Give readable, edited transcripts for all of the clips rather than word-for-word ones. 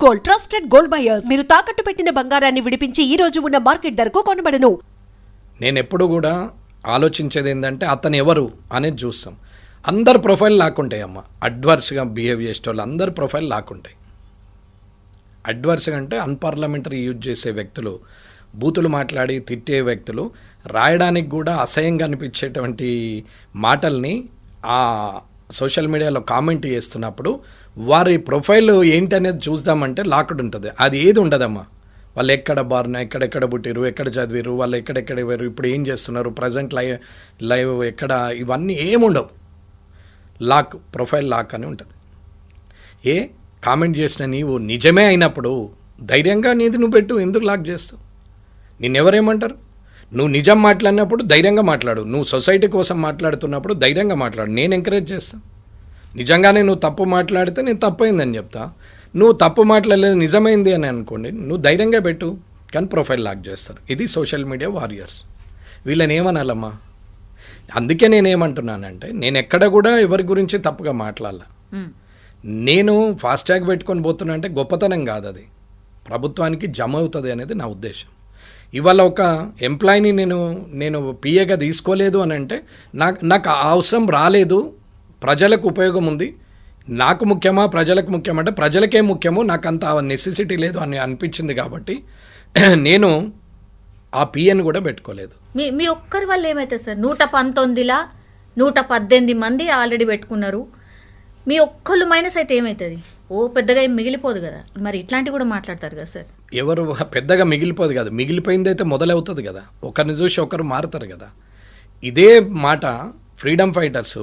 Gold, trusted gold buyers. మీరు తాకట్టు పెట్టిన బంగారాన్ని విడిపించి ఈ రోజు ఉన్న మార్కెట్ ధరకు కొనబడను. నేను ఎప్పుడు కూడా ఆలోచించేది ఏంటంటే అతను ఎవరు అనేది చూస్తాం. అందరు ప్రొఫైల్ లాక్కుంటాయి అమ్మ. అడ్వర్స్గా బిహేవ్ చేసే వాళ్ళు అందరు ప్రొఫైల్ లాక్కుంటాయి. అడ్వర్స్గా అంటే అన్పార్లమెంటరీ యూజ్ చేసే వ్యక్తులు, బూతులు మాట్లాడి తిట్టే వ్యక్తులు, రాయడానికి కూడా అసహ్యంగా అనిపించేటువంటి మాటల్ని ఆ సోషల్ మీడియాలో కామెంట్ చేస్తున్నప్పుడు వారి ప్రొఫైల్ ఏంటనేది చూద్దామంటే లాక్డ్ ఉంటుంది. అది ఏది ఉండదమ్మా. వాళ్ళు ఎక్కడ బారిన, ఎక్కడెక్కడ పుట్టిరు, ఎక్కడ చదివారు, వాళ్ళు ఎక్కడెక్కడ వేరు, ఇప్పుడు ఏం చేస్తున్నారు, ప్రజెంట్ లైవ్ ఎక్కడ, ఇవన్నీ ఏముండవు. లాక్, ప్రొఫైల్ లాక్ అని ఉంటుంది. కామెంట్ చేసిన నీవు నిజమే అయినప్పుడు ధైర్యంగా నీది నువ్వు పెట్టు. ఎందుకు లాక్ చేస్తావు? నిన్నెవరేమంటారు? నువ్వు నిజం మాట్లాడినప్పుడు ధైర్యంగా మాట్లాడు. నువ్వు సొసైటీ కోసం మాట్లాడుతున్నప్పుడు ధైర్యంగా మాట్లాడు. నేను ఎంకరేజ్ చేస్తాను. నిజంగానే నువ్వు తప్పు మాట్లాడితే నేను తప్పైందని చెప్తా. నువ్వు తప్పు మాట్లాడలేదు నిజమైంది అని అనుకోండి, నువ్వు ధైర్యంగా పెట్టు. కానీ ప్రొఫైల్ లాక్ చేస్తారు. ఇది సోషల్ మీడియా వారియర్స్. వీళ్ళని ఏమనాలమ్మా? అందుకే నేనేమంటున్నానంటే, నేను ఎక్కడ కూడా ఎవరి గురించి తప్పుగా మాట్లాడాల. నేను ఫాస్ట్యాగ్ పెట్టుకొని పోతున్నా అంటే గొప్పతనం కాదు, అది ప్రభుత్వానికి జమ అవుతుంది అనేది నా ఉద్దేశం. ఇవాళ ఒక ఎంప్లాయీని నేను పిఏగా తీసుకోలేదు అని అంటే నాకు ఆ అవసరం రాలేదు, ప్రజలకు ఉపయోగం ఉంది, నాకు ముఖ్యమా ప్రజలకు ముఖ్యమంటే ప్రజలకే ముఖ్యమో, నాకు అంత నెసెసిటీ లేదు అని అనిపించింది కాబట్టి నేను ఆ పిఏని కూడా పెట్టుకోలేదు. మీ ఒక్కరి వల్ల ఏమైతే సార్ 119లా 118 మంది ఆల్రెడీ పెట్టుకున్నారు. మీ ఒక్కళ్ళు మైనస్ అయితే ఏమవుతుంది? పెద్దగా ఏం మిగిలిపోదు కదా. మరి ఇట్లాంటివి కూడా మాట్లాడతారు కదా సార్. ఎవరు పెద్దగా మిగిలిపోదు కదా. మిగిలిపోయింది అయితే మొదలవుతుంది కదా. ఒకరిని చూసి ఒకరు మారుతారు కదా. ఇదే మాట ఫ్రీడమ్ ఫైటర్స్,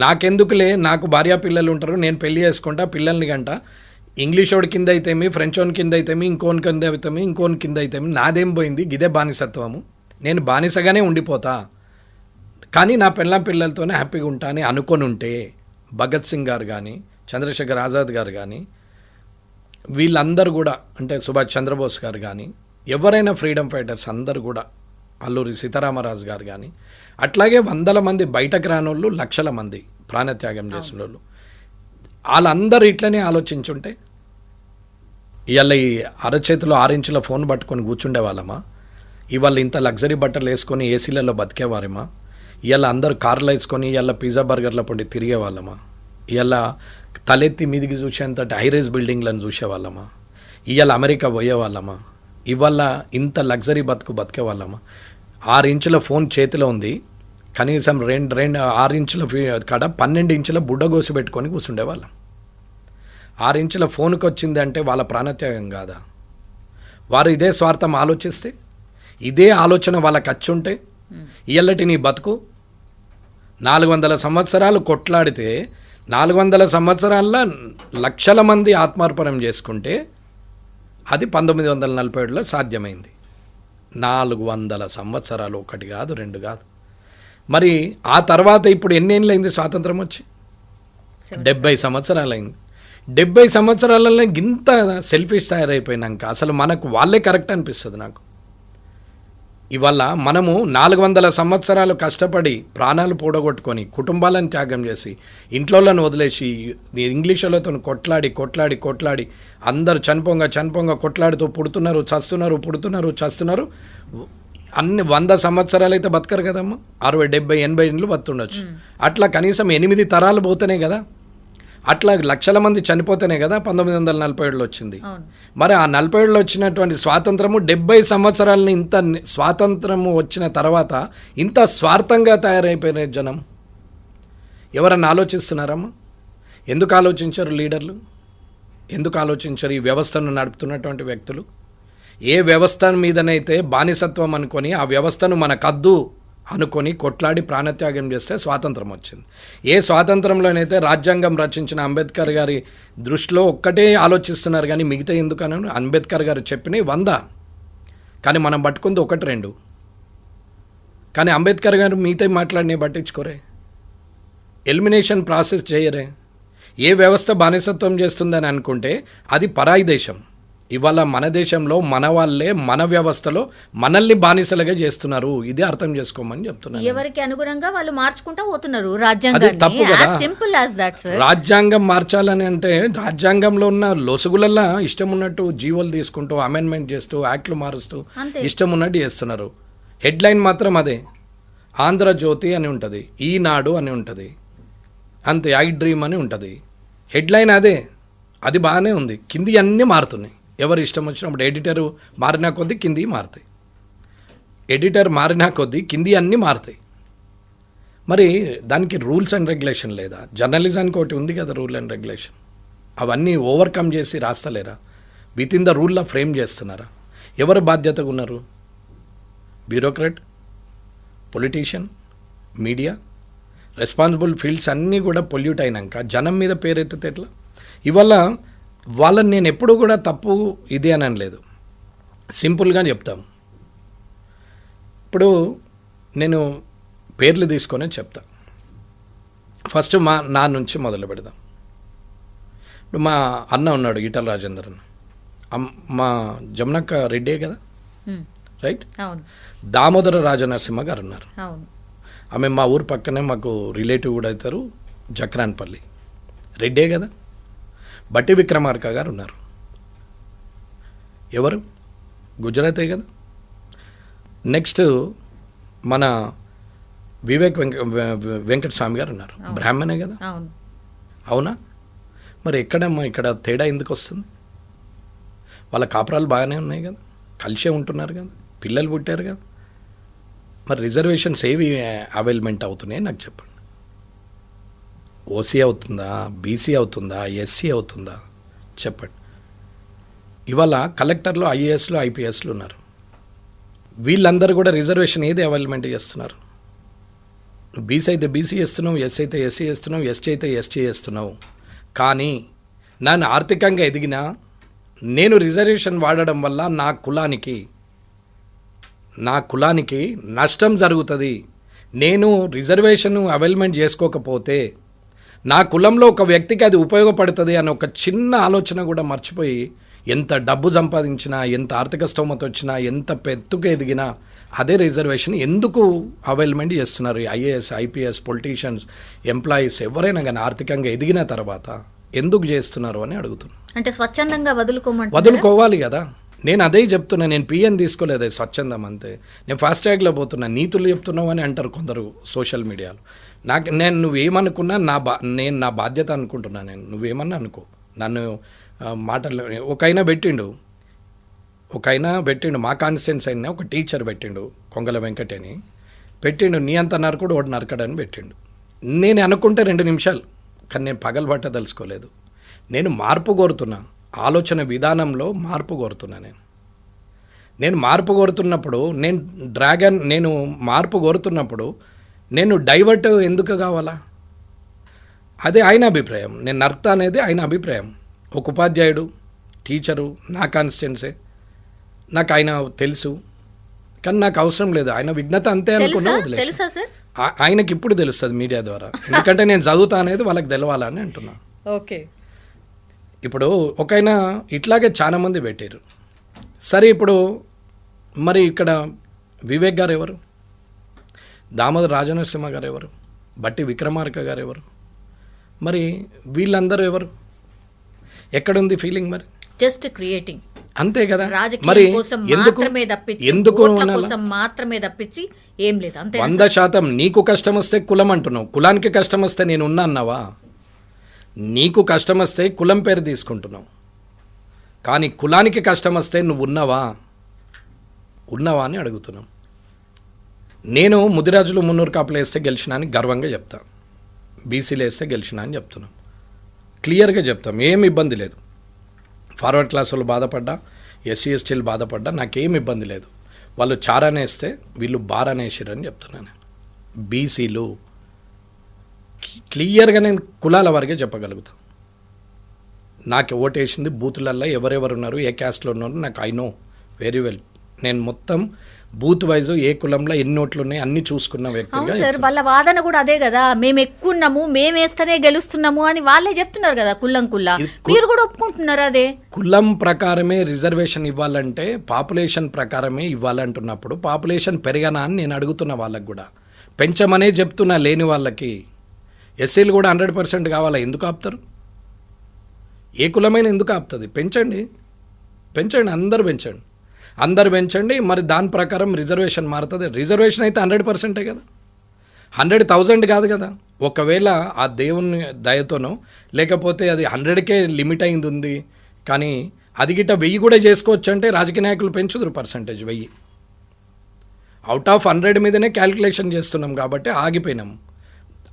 నాకెందుకులే, నాకు భార్య పిల్లలు ఉంటారు, నేను పెళ్లి చేసుకుంటా, పిల్లల్ని గంట, ఇంగ్లీష్ వాడి కింద అయితేమి, ఫ్రెంచ్ వాడి కింద అయితేమి, ఇంకోని కింద అయితేమి, ఇంకోని కింద అయితేమి, నాదేం పోయింది, ఇదే బానిసత్వము, నేను బానిసగానే ఉండిపోతా, కానీ నా పిల్లలతోనే హ్యాపీగా ఉంటా అని అనుకొని ఉంటే, భగత్ సింగ్ గారు కానీ, చంద్రశేఖర్ ఆజాద్ గారు కానీ, వీళ్ళందరూ కూడా, అంటే సుభాష్ చంద్రబోస్ గారు కానీ, ఎవరైనా ఫ్రీడమ్ ఫైటర్స్ అందరూ కూడా, అల్లూరి సీతారామరాజు గారు కానీ, అట్లాగే వందల మంది బయటకు రానోళ్ళు, లక్షల మంది ప్రాణత్యాగం చేసిన వాళ్ళు, వాళ్ళందరూ ఇట్లనే ఆలోచించుంటే ఇవాళ ఈ అరచేతిలో 6 ఇంచుల ఫోన్ పట్టుకొని కూర్చుండే వాళ్ళమా? ఇవాళ ఇంత లగ్జరీ బట్టలు వేసుకొని ఏసీలలో బతికేవారేమా? ఇవాళ అందరూ కార్లు వేసుకొని ఇవాళ పిజ్జా బర్గర్ల పొండి తిరిగే వాళ్ళమా? ఇవాళ తలెత్తి మీదికి చూసేంతటి హైరైజ్ బిల్డింగ్లను చూసేవాళ్ళమా? ఇవాళ అమెరికా పోయేవాళ్ళమా? ఇవాళ ఇంత లగ్జరీ బతికే వాళ్ళమా? 6 ఇంచుల ఫోన్ చేతిలో ఉంది, కనీసం 6 ఇంచుల కాడ 12 ఇంచుల బుడ్డగోసి పెట్టుకొని కూర్చుండేవాళ్ళం. 6 ఇంచుల ఫోన్కి వచ్చింది అంటే వాళ్ళ ప్రాణత్యాగం కాదా? వారు ఇదే స్వార్థం ఆలోచిస్తే, ఇదే ఆలోచన వాళ్ళకి వచ్చుంటే, ఇయ్యల్లటి నీ బతుకు 400 సంవత్సరాలు కొట్లాడితే 400 సంవత్సరాల్లో లక్షల మంది ఆత్మార్పణం చేసుకుంటే అది 1947లో సాధ్యమైంది. 400 సంవత్సరాలు, 1 కాదు 2 కాదు. మరి ఆ తర్వాత ఇప్పుడు ఎన్నేళ్ళైంది స్వాతంత్రం వచ్చి? 70 సంవత్సరాలైంది. 70 సంవత్సరాలలో ఇంత సెల్ఫిష్ తయారైపోయినాక అసలు మనకు వాళ్ళే కరెక్ట్ అనిపిస్తుంది నాకు. ఇవాళ మనము 400 సంవత్సరాలు కష్టపడి ప్రాణాలు పూడగొట్టుకొని కుటుంబాలను త్యాగం చేసి ఇంట్లోలను వదిలేసి ఇంగ్లీష్ వాళ్ళతో కొట్లాడి అందరు చనిపోంగా కొట్లాడుతూ పుడుతున్నారు, చస్తున్నారు. అన్ని 100 సంవత్సరాలు అయితే బతకరు కదమ్మా. 60, 70, 80 ఇండ్లు బతుండొచ్చు. అట్లా కనీసం 8 తరాలు పోతేనే కదా, అట్లా లక్షల మంది చనిపోతేనే కదా 1947లో వచ్చింది. మరి ఆ 47లో వచ్చినటువంటి స్వాతంత్రము 70 సంవత్సరాలని ఇంత స్వాతంత్రము వచ్చిన తర్వాత ఇంత స్వార్థంగా తయారైపోయిన జనం ఎవరన్నా ఆలోచిస్తున్నారమ్మా? ఎందుకు ఆలోచించారు లీడర్లు? ఎందుకు ఆలోచించారు ఈ వ్యవస్థను నడుపుతున్నటువంటి వ్యక్తులు? ఏ వ్యవస్థ మీదనైతే బానిసత్వం అనుకొని ఆ వ్యవస్థను మనకద్దు అనుకొని కొట్లాడి ప్రాణత్యాగం చేస్తే స్వాతంత్రం వచ్చింది. ఏ స్వాతంత్రంలోనైతే రాజ్యాంగం రచించిన అంబేద్కర్ గారి దృష్టిలో ఒక్కటే ఆలోచిస్తున్నారు కానీ మిగతా ఎందుకని అంబేద్కర్ గారు చెప్పినవి 100, కానీ మనం పట్టుకుంది 1, 2. కానీ అంబేద్కర్ గారు మిగతా మాట్లాడినవి పట్టించుకోరే, ఎలిమినేషన్ ప్రాసెస్ చేయరే. ఏ వ్యవస్థ బానిసత్వం చేస్తుందని అనుకుంటే అది పరాయి దేశం. ఇవాళ మన దేశంలో మన వాళ్ళే మన వ్యవస్థలో మనల్ని బానిసలుగా చేస్తున్నారు. ఇది అర్థం చేసుకోమని చెప్తున్నాను. ఎవరికి అనుగుణంగా వాళ్ళు మార్చుకుంటా పోతున్నారు అది తప్పు కదా. రాజ్యాంగాన్ని. Simple as that sir. రాజ్యాంగం మార్చాలని అంటే రాజ్యాంగంలో ఉన్న లొసుగులల్లా ఇష్టం ఉన్నట్టు జీవోలు తీసుకుంటూ అమెండ్మెంట్ చేస్తూ యాక్ట్లు మారుస్తూ అంతే. ఇష్టం ఉన్నట్టు చేస్తున్నారు. హెడ్లైన్ మాత్రం అదే, ఆంధ్రజ్యోతి అని ఉంటుంది, ఈనాడు అని ఉంటుంది, అంతే, ఐ డ్రీమ్ అని ఉంటుంది. హెడ్లైన్ అదే, అది బాగానే ఉంది. కింది అన్నీ మారుతున్నాయి. ఎవరు ఇష్టం వచ్చినప్పుడు ఎడిటర్ మారినా కొద్దీ కింది మారుతాయి, ఎడిటర్ మారినా కొద్దీ కింది అన్నీ మారుతాయి. మరి దానికి రూల్స్ అండ్ రెగ్యులేషన్ లేదా? జర్నలిజానికి ఒకటి ఉంది కదా రూల్ అండ్ రెగ్యులేషన్. అవన్నీ ఓవర్కమ్ చేసి రాస్తలేరా? విత్ ఇన్ ద రూల్లో ఫ్రేమ్ చేస్తున్నారా? ఎవరు బాధ్యతగా ఉన్నారు? Bureaucrat, politician, media, responsible fields అన్నీ కూడా పొల్యూట్ అయినాక జనం మీద పేరెత్తితే ఎట్లా? ఇవాళ వాళ్ళని నేను ఎప్పుడూ కూడా తప్పు ఇది అని అనలేదు, సింపుల్గా చెప్తాం. ఇప్పుడు నేను పేర్లు తీసుకొని చెప్తా. ఫస్ట్ నా నుంచి మొదలు పెడదాం. ఇప్పుడు మా అన్న ఉన్నాడు, ఈటల రాజేందర్ అన్న, మా జమునక్క రెడ్డే కదా, రైట్? అవును. దామోదర రాజనరసింహ గారు ఉన్నారు. అవును. ఆమె మా ఊరు పక్కనే మాకు రిలేటివ్ కూడా అవుతారు, జక్రాన్పల్లి, రెడ్డే కదా. బట్టి విక్రమార్క గారు ఉన్నారు, ఎవరు? గుజరాతే కదా. నెక్స్ట్ మన వివేక్ వెంకటస్వామి గారు ఉన్నారు, బ్రాహ్మణే కదా. అవును. అవునా? మరి ఎక్కడమ్మా ఇక్కడ తేడా ఎందుకు వస్తుంది? వాళ్ళ కాపురాలు బాగానే ఉన్నాయి కదా, కలిసే ఉంటున్నారు కదా, పిల్లలు పుట్టారు కదా. మరి రిజర్వేషన్స్ ఏవి అవైలమెంట్ అవుతున్నాయి నాకు చెప్పండి. ఓసీ అవుతుందా, బీసీ అవుతుందా, ఎస్సీ అవుతుందా చెప్పండి. ఇవాళ కలెక్టర్లు, ఐఏఎస్లు, ఐపీఎస్లు ఉన్నారు. వీళ్ళందరూ కూడా రిజర్వేషన్ ఏది అవైలమెంట్ చేస్తున్నారు? బీసీ అయితే బీసీ చేస్తున్నావు, ఎస్సీ అయితే ఎస్సీ చేస్తున్నావు, ఎస్టీ అయితే ఎస్టీ చేస్తున్నావు. కానీ నన్ను ఆర్థికంగా ఎదిగినా నేను రిజర్వేషన్ వాడడం వల్ల నా కులానికి నష్టం జరుగుతుంది. నేను రిజర్వేషన్ అవైలమెంట్ చేసుకోకపోతే నా కులంలో ఒక వ్యక్తికి అది ఉపయోగపడుతుంది అనే ఒక చిన్న ఆలోచన కూడా మర్చిపోయి ఎంత డబ్బు సంపాదించినా, ఎంత ఆర్థిక స్తోమత వచ్చినా, ఎంత పెద్దగా ఎదిగినా అదే రిజర్వేషన్ ఎందుకు అవైలమెంట్ చేస్తున్నారు? ఐఏఎస్, ఐపీఎస్, పొలిటీషియన్స్, ఎంప్లాయీస్ ఎవరైనా కానీ ఆర్థికంగా ఎదిగిన తర్వాత ఎందుకు చేస్తున్నారు అని అడుగుతున్నాను. అంటే స్వచ్ఛందంగా వదులుకోవాలి కదా. నేను అదే చెప్తున్నా. నేను పిఎన్ తీసుకోలేదు, స్వచ్ఛందం అంతే. నేను ఫాస్ట్ ట్రాగ్లో పోతున్నా, నీతులు చెప్తున్నావు అని అంటారు కొందరు సోషల్ మీడియాలో. నేను నువ్వేమనుకున్నా నేను నా బాధ్యత అనుకుంటున్నా. నువ్వేమన్నా అనుకో, నన్ను మాటలు ఒక ఆయన పెట్టిండు మా కాన్స్టిట్యున్సీ అయినా ఒక టీచర్ పెట్టిండు, కొంగల వెంకట్ అని పెట్టిండు. నీ అంత నరకుడు ఒకటి నరకడని పెట్టిండు. నేను అనుకుంటే 2 నిమిషాలు, కానీ నేను పగలబట్ట తెలుసుకోలేదు. నేను మార్పు కోరుతున్నా, ఆలోచన విధానంలో మార్పు కోరుతున్నా. నేను మార్పు కోరుతున్నప్పుడు నేను మార్పు కోరుతున్నప్పుడు నేను డైవర్ట్ ఎందుకు కావాలా? అదే ఆయన అభిప్రాయం. నేను నర్త అనేది ఆయన అభిప్రాయం. ఒక ఉపాధ్యాయుడు, టీచరు, నా కాన్స్టిట్యున్సీ, నాకు ఆయన తెలుసు, కానీ నాకు అవసరం లేదు. ఆయన విఘ్నత అంతే అనుకున్నా వదిలేసా. ఆయనకి ఇప్పుడు తెలుస్తుంది మీడియా ద్వారా, ఎందుకంటే నేను చదువుతా అనేది వాళ్ళకి తెలవాలని అంటున్నా. ఓకే. ఇప్పుడు ఒకైనా ఇట్లాగే చాలామంది పెట్టారు. సరే, ఇప్పుడు మరి ఇక్కడ వివేక్ గారు ఎవరు? దామోదర రాజనరసింహ గారు ఎవరు? బట్టి విక్రమార్క గారు ఎవరు? మరి వీళ్ళందరూ ఎవరు? ఎక్కడుంది ఫీలింగ్? మరి జస్ట్ క్రియేటింగ్ అంతే కదా. మరి ఎందుకు మాత్రమే తప్పించి ఏం లేదు. అంతే. 100% నీకు కష్టం వస్తే కులం అంటున్నావు, కులానికి కష్టం వస్తే నేను ఉన్నా అన్నావా? నీకు కష్టం వస్తే కులం పేరు తీసుకుంటున్నావు, కానీ కులానికి కష్టం వస్తే నువ్వు ఉన్నావా అని అడుగుతున్నాం. నేను ముదిరాజులు 300 కాపులు వేస్తే గెలిచినా అని గర్వంగా చెప్తా, బీసీలు వేస్తే గెలిచినా అని చెప్తున్నాం, క్లియర్గా చెప్తాం. ఏం ఇబ్బంది లేదు. ఫార్వర్డ్ క్లాస్ వాళ్ళు బాధపడ్డా, ఎస్సీ ఎస్టీలు బాధపడ్డా నాకేం ఇబ్బంది లేదు. వాళ్ళు చారానే వేస్తే వీళ్ళు బారానే వేసిరని చెప్తున్నాను. బీసీలు క్లియర్గా నేను కులాల వారిగా చెప్పగలుగుతాను. నాకు ఓటేసింది బూతులల్లో ఎవరెవరు ఉన్నారు, ఏ క్యాస్ట్లో ఉన్నారు నాకు ఐ నో వెరీ వెల్. నేను మొత్తం బూత్ వైజ్ ఏ కులంలో ఎన్ని ఓట్లు ఉన్నాయి అన్ని చూసుకున్న అవును వ్యక్తిగా సార్, వాళ్ళ వాదన కూడా అదే కదా, మేము ఎక్కున్నాము, మేము వేస్తేనే గెలుస్తున్నాము అని వాళ్ళే చెప్తున్నారు కదా కుల్లం కుల్లా. మీరు కూడా ఒప్పుకుంటున్నారు అదే. కులం ప్రకారమే రిజర్వేషన్ ఇవ్వాలంటే పాపులేషన్ ప్రకారమే ఇవ్వాలంటున్నప్పుడు పాపులేషన్ పెరగనా అని నేను అడుగుతున్న వాళ్ళకి కూడా. పెంచమనే చెప్తున్నా లేని వాళ్ళకి. ఎస్సీలు కూడా 100% కావాలా? ఎందుకు ఆపుతారు? ఏ కులమైన ఎందుకు ఆపుతుంది? పెంచండి, పెంచండి, అందరు పెంచండి. మరి దాని ప్రకారం రిజర్వేషన్ మారుతుంది. రిజర్వేషన్ అయితే 100%ఏ కదా, 100,000 కాదు కదా. ఒకవేళ ఆ దేవుని దయతోనో లేకపోతే అది 100కే లిమిట్ అయింది ఉంది, కానీ అది గిట్ట 1000 కూడా చేసుకోవచ్చు అంటే రాజకీయ నాయకులు పెంచుదురు పర్సంటేజ్ 1000. అవుట్ ఆఫ్ 100 మీదనే క్యాలిక్యులేషన్ చేస్తున్నాం కాబట్టి ఆగిపోయినాం.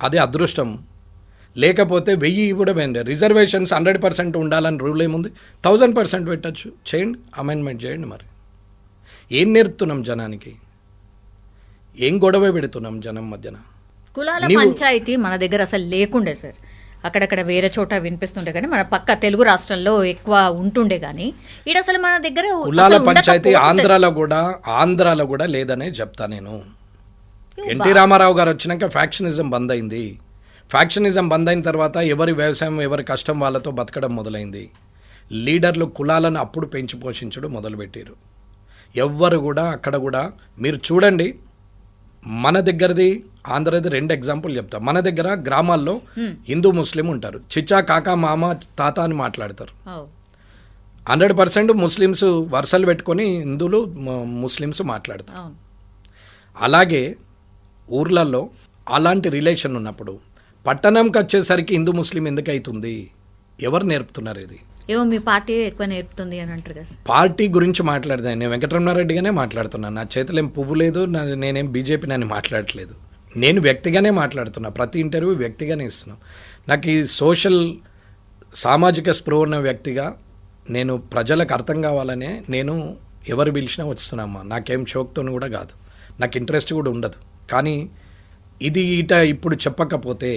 అది అదృష్టం. లేకపోతే 1000 కూడా పోయింది. రిజర్వేషన్స్ 100% ఉండాలని రూల్ ఏముంది? 1000% పెట్టచ్చు. చేయండి, అమెండ్మెంట్ చేయండి. మరి ఏం నేర్పుతున్నాం జనానికి? ఏం గొడవ పెడుతున్నాం జనం మధ్యన? కులాల పంచాయతీ మన దగ్గర అసలు లేకుండే సార్. అక్కడక్కడ వేరే చోట వినిపిస్తుండే కానీ మన పక్క తెలుగు రాష్ట్రాల్లో ఎక్కువ ఉంటుండే కానీ ఈడ అసలు మన దగ్గర కులాల పంచాయతీ ఆంధ్రాలో కూడా లేదనే చెప్తా నేను. ఎన్టీ రామారావు గారు వచ్చినాక ఫ్యాక్షనిజం బంద్ అయింది. ఫ్యాక్షనిజం బంద్ అయిన తర్వాత ఎవరి వ్యవసాయం ఎవరి కష్టం వాళ్ళతో బతకడం మొదలైంది. లీడర్లు కులాలను అప్పుడు పెంచి పోషించడం మొదలుపెట్టారు. ఎవ్వరు కూడా అక్కడ కూడా మీరు చూడండి. మన దగ్గరది ఆంధ్రది 2 ఎగ్జాంపుల్ చెప్తా. మన దగ్గర గ్రామాల్లో హిందూ ముస్లిం ఉంటారు. చిచ్చా కాకా మామ తాత అని మాట్లాడతారు. 100% ముస్లిమ్స్ వరుసలు పెట్టుకొని హిందువులు ముస్లిమ్స్ మాట్లాడతారు. అలాగే ఊర్లలో అలాంటి రిలేషన్ ఉన్నప్పుడు పట్టణంకి వచ్చేసరికి హిందూ ముస్లిం ఎందుకు అవుతుంది? ఎవరు నేర్పుతున్నారు ఇది? ఏమో మీ పార్టీ ఎక్కువ నేర్పుతుంది అని అంటారు కదా. పార్టీ గురించి మాట్లాడదాను. నేను వెంకటరమణారెడ్డిగానే మాట్లాడుతున్నాను. నా చేతిలో ఏం పువ్వు లేదు, నేనేం బీజేపీ నన్ను మాట్లాడట్లేదు. నేను వ్యక్తిగానే మాట్లాడుతున్నా. ప్రతి ఇంటర్వ్యూ వ్యక్తిగానే ఇస్తున్నాను. నాకు ఈ సామాజిక స్పృహ ఉన్న వ్యక్తిగా నేను ప్రజలకు అర్థం కావాలనే నేను ఎవరు పిలిచినా వస్తున్నామ్మా. నాకేం షోక్తో కూడా కాదు, నాకు ఇంట్రెస్ట్ కూడా ఉండదు. కానీ ఇది ఇప్పుడు చెప్పకపోతే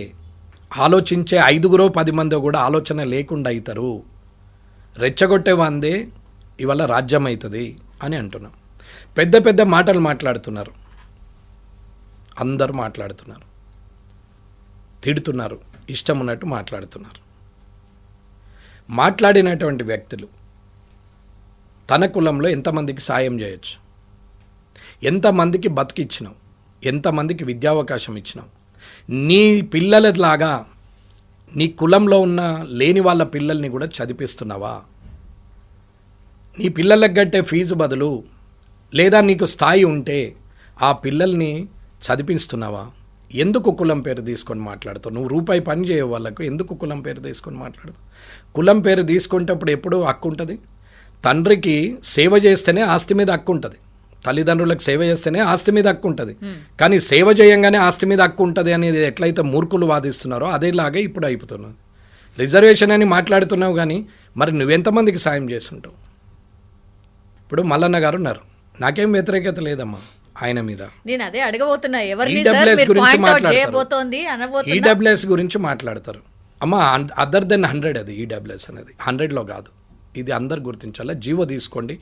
ఆలోచించే 5-10 మంది కూడా ఆలోచన లేకుండా అవుతారు. రెచ్చగొట్టే వందే ఇవాళ రాజ్యం అవుతుంది అని అంటున్నాం. పెద్ద పెద్ద మాటలు మాట్లాడుతున్నారు, అందరు మాట్లాడుతున్నారు, తిడుతున్నారు, ఇష్టం ఉన్నట్టు మాట్లాడుతున్నారు. మాట్లాడినటువంటి వ్యక్తులు తన కులంలో ఎంతమందికి సాయం చేయొచ్చు, ఎంతమందికి బతికిచ్చినావు, ఎంతమందికి విద్యావకాశం ఇచ్చినావు, నీ పిల్లలలాగా నీ కులంలో ఉన్న లేని వాళ్ళ పిల్లల్ని కూడా చదివిస్తున్నావా? నీ పిల్లలకు కట్టే ఫీజు బదులు లేదా నీకు స్థాయి ఉంటే ఆ పిల్లల్ని చదివిస్తున్నావా? ఎందుకు కులం పేరు తీసుకొని మాట్లాడుతావు? నువ్వు రూపాయి పని చేయవు వాళ్ళకు, ఎందుకు కులం పేరు తీసుకొని మాట్లాడుతావు? కులం పేరు తీసుకునేటప్పుడు ఎప్పుడూ హక్కు ఉంటుంది. తండ్రికి సేవ చేస్తేనే ఆస్తి మీద హక్కు ఉంటుంది, తల్లిదండ్రులకు సేవ చేస్తేనే ఆస్తి మీద హక్కు ఉంటుంది. కానీ సేవ చేయంగానే ఆస్తి మీద హక్కు ఉంటుంది అనేది ఎట్లయితే మూర్ఖులు వాదిస్తున్నారో అదేలాగే ఇప్పుడు అయిపోతున్నావు. రిజర్వేషన్ అని మాట్లాడుతున్నావు కానీ మరి నువ్వెంతమందికి సాయం చేస్తుంటావు? ఇప్పుడు మల్లన్న గారు ఉన్నారు, నాకేం వ్యతిరేకత లేదమ్మా ఆయన మీద. నేను అదే అడగబోతున్నా, ఈడబ్ల్యూఎస్ గురించి మాట్లాడతారు, ఈడబ్ల్యూఎస్ గురించి మాట్లాడతారు. అమ్మా అదర్ దెన్ 100 అది ఈడబ్ల్యూఎస్ అనేది 100లో కాదు. ఇది అందరు గుర్తించాలా. జీవో తీసుకోండి,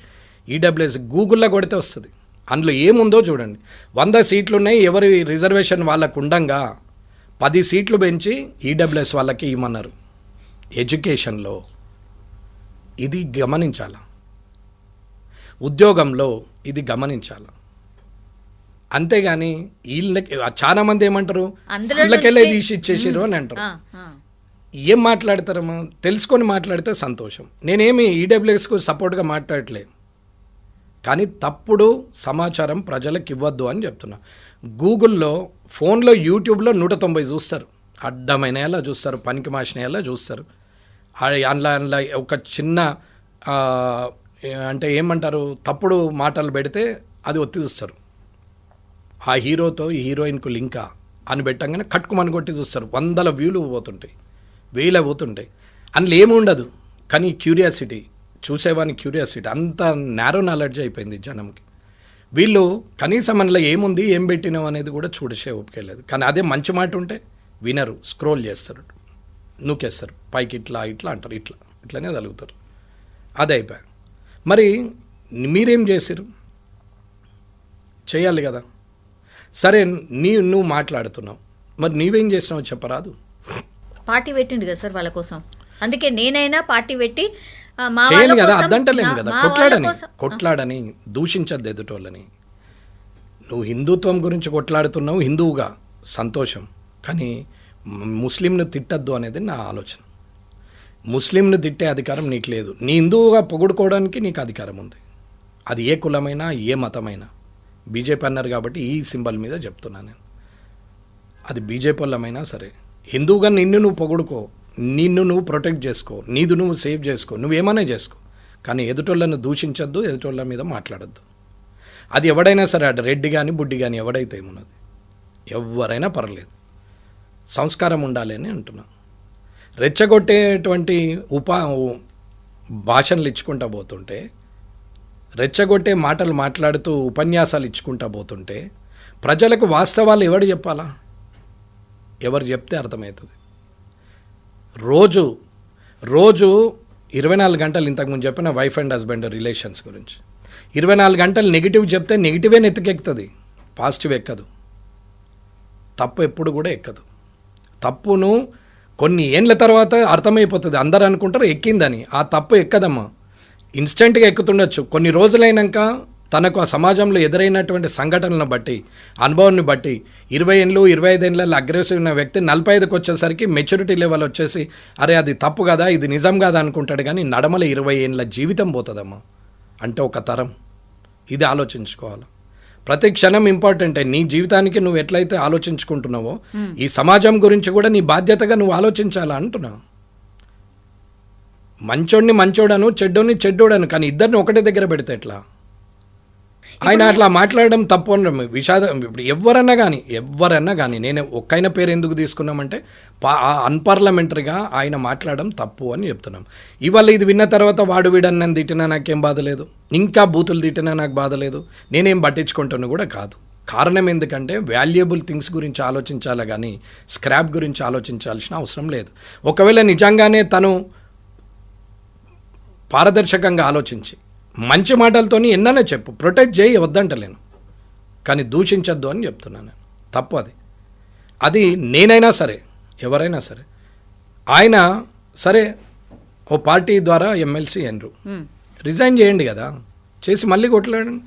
ఈడబ్ల్యూఎస్ గూగుల్లో కొడితే వస్తుంది. అందులో ఏముందో చూడండి. 100 సీట్లు ఉన్నాయి, ఎవరి రిజర్వేషన్ వాళ్ళకు ఉండంగా 10 సీట్లు పెంచి ఈడబ్ల్యూఎస్ వాళ్ళకి ఇవ్వమన్నారు ఎడ్యుకేషన్లో. ఇది గమనించాల, ఉద్యోగంలో ఇది గమనించాల. అంతేగాని వీళ్ళకి చాలా మంది ఏమంటారు, అందులోకెళ్ళే తీసి ఇచ్చేసారు అని అంటారు. ఏం మాట్లాడతారమ్మా? తెలుసుకొని మాట్లాడితే సంతోషం. నేనేమి ఈడబ్ల్యూఎస్కు సపోర్ట్గా మాట్లాడట్లేదు, కానీ తప్పుడు సమాచారం ప్రజలకు ఇవ్వద్దు అని చెప్తున్నా. గూగుల్లో, ఫోన్లో, యూట్యూబ్లో 190 చూస్తారు, అడ్డమైనలా చూస్తారు, పనికి మాసినలా చూస్తారు. అందులో ఒక చిన్న అంటే ఏమంటారు తప్పుడు మాటలు పెడితే అది ఒత్తి చూస్తారు. ఆ హీరోతో ఈ హీరోయిన్కు లింకా అని పెట్టంగానే కట్టుకుమని కొట్టి చూస్తారు. 100 వ్యూలు పోతుంటాయి, 1000 పోతుంటాయి. అందులో ఏమి ఉండదు, కానీ క్యూరియాసిటీ, చూసేవాని క్యూరియాసిటీ అంత నేరో నాలెడ్జ్ అయిపోయింది జనంకి. వీళ్ళు కనీసం అందులో ఏముంది, ఏం పెట్టినావు అనేది కూడా చూడసే ఓపికలేదు. కానీ అదే మంచి మాట ఉంటే వినరు, స్క్రోల్ చేస్తారు, నూకేస్తారు, పైకి ఇట్లా ఇట్లా అంటారు, ఇట్లానే తలుగుతారు. అదే అయిపోయా. మరి మీరేం చేశారు? చేయాలి కదా. సరే నువ్వు మాట్లాడుతున్నావు, మరి నీవేం చేసినావు చెప్పరాదు. పార్టీ పెట్టిండు కదా సార్ వాళ్ళ కోసం, అందుకే నేనైనా పార్టీ పెట్టి మా చేయాలి వాళ్ళ కదా, కోసం, అద్దంటలేము కదా. మా వాళ్ళ కోసం. కొట్లాడని దూషించద్దు ఎదుటోళ్ళని. నువ్వు హిందుత్వం గురించి కొట్లాడుతున్నావు, హిందువుగా సంతోషం, కానీ ముస్లింను తిట్టద్దు అనేది నా ఆలోచన. ముస్లింను తిట్టే అధికారం నీకు లేదు. నీ హిందువుగా పొగుడుకోవడానికి నీకు అధికారం ఉంది, అది ఏ కులమైనా ఏ మతమైనా. బీజేపీ అన్నారు కాబట్టి ఈ సింబల్ మీద చెప్తున్నాను నేను. అది బీజేపీ వాళ్ళమైనా సరే, హిందువుగా నిన్ను నువ్వు పొగుడుకో, నిన్ను నువ్వు ప్రొటెక్ట్ చేసుకో, నీది నువ్వు సేవ్ చేసుకో, నువ్వేమన్నా చేసుకో, కానీ ఎదుటోళ్ళను దూషించద్దు, ఎదుటోళ్ళ మీద మాట్లాడద్దు. అది ఎవడైనా సరే, అటు రెడ్డి కానీ బుడ్డి కానీ ఎవడైతే ఏమున్నది, ఎవరైనా పర్లేదు, సంస్కారం ఉండాలి అని అంటున్నా. రెచ్చగొట్టేటువంటి భాషలు ఇచ్చుకుంటా పోతుంటే, రెచ్చగొట్టే మాటలు మాట్లాడుతూ ఉపన్యాసాలు ఇచ్చుకుంటా పోతుంటే ప్రజలకు వాస్తవాలు ఎవరు చెప్పాలా? ఎవరు చెప్తే అర్థమవుతుంది. రోజు 24 గంటలు, ఇంతకుముందు చెప్పిన వైఫ్ అండ్ హస్బెండ్ రిలేషన్స్ గురించి 24 గంటలు నెగిటివ్ చెప్తే నెగిటివే నెత్తికెక్కుతుంది, పాజిటివ్ ఎక్కదు. తప్పు ఎప్పుడు కూడా ఎక్కదు. తప్పును కొన్ని ఏండ్ల తర్వాత అర్థమైపోతుంది, అందరూ అనుకుంటారు ఎక్కిందని. ఆ తప్పు ఎక్కదమ్మా, ఇన్స్టెంట్గా ఎక్కుతుండొచ్చు. కొన్ని రోజులైనాక తనకు ఆ సమాజంలో ఎదురైనటువంటి సంఘటనలను బట్టి, అనుభవాన్ని బట్టి 20 ఏళ్ళు 25 ఏళ్ళలో అగ్రెసివ్ ఉన్న వ్యక్తి 45కి వచ్చేసరికి మెచ్యూరిటీ లెవెల్ వచ్చేసి అరే అది తప్పు కదా, ఇది నిజం కదా అనుకుంటాడు, కానీ నడమల 20 ఏళ్ళ జీవితం పోతుందమ్మా. అంటే ఒక తరం. ఇది ఆలోచించుకోవాలి. ప్రతి క్షణం ఇంపార్టెంటే. నీ జీవితానికి నువ్వు ఎట్లయితే ఆలోచించుకుంటున్నావో ఈ సమాజం గురించి కూడా నీ బాధ్యతగా నువ్వు ఆలోచించాలా అంటున్నా. మంచోడిని మంచోడను, చెడ్డోని చెడ్డోడను, కానీ ఇద్దరిని ఒకటే దగ్గర పెడితే ఎట్లా? ఆయన అట్లా మాట్లాడడం తప్పు అనడం విషాదం. ఇప్పుడు ఎవరన్నా కానీ నేను ఒక్కైన పేరు ఎందుకు తీసుకున్నామంటే అన్పార్లమెంటరీగా ఆయన మాట్లాడడం తప్పు అని చెప్తున్నాం. ఇవాళ ఇది విన్న తర్వాత వాడు వీడని నన్ను తిట్టినా నాకేం బాధ లేదు, ఇంకా బూతులు తిట్టినా నాకు బాధ లేదు, నేనేం పట్టించుకుంటాను కూడా కాదు. కారణం ఎందుకంటే వాల్యుయబుల్ థింగ్స్ గురించి ఆలోచించాలి కానీ స్క్రాప్ గురించి ఆలోచించాల్సిన అవసరం లేదు. ఒకవేళ నిజంగానే తను పారదర్శకంగా ఆలోచించి మంచి మాటలతోని ఎన్నైనా చెప్పు, ప్రొటెక్ట్ చేయి, వద్దంటలేను, కానీ దూషించద్దు అని చెప్తున్నాను నేను. తప్పు అది నేనైనా సరే ఎవరైనా సరే. ఆయన సరే ఓ పార్టీ ద్వారా ఎమ్మెల్సీ అయినరు, రిజైన్ చేయండి కదా, చేసి మళ్ళీ కొట్టలేడండి.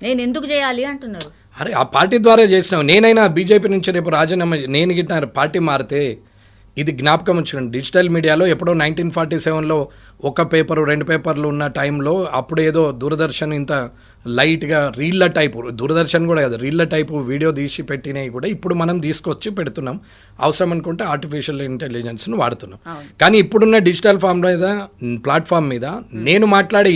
నేను ఎందుకు చేయాలి అంటున్నారు. అరే ఆ పార్టీ ద్వారా చేసినావు. నేనైనా బీజేపీ నుంచి రేపు రాజీనామా, నేను గిట్టిన పార్టీ మారితే ఇది జ్ఞాపకం వచ్చిన డిజిటల్ మీడియాలో ఎప్పుడో 1947లో ఒక పేపరు 2 పేపర్లు ఉన్న టైంలో అప్పుడు ఏదో దూరదర్శన్ ఇంత లైట్గా రీళ్ళ టైపు, దూరదర్శన్ కూడా కాదు రీళ్ళ టైపు వీడియో తీసి పెట్టినవి కూడా ఇప్పుడు మనం తీసుకొచ్చి పెడుతున్నాం. అవసరం అనుకుంటే ఆర్టిఫిషియల్ ఇంటెలిజెన్స్ను వాడుతున్నాం. కానీ ఇప్పుడున్న డిజిటల్ ఫామ్ మీద ప్లాట్ఫామ్ మీద నేను మాట్లాడే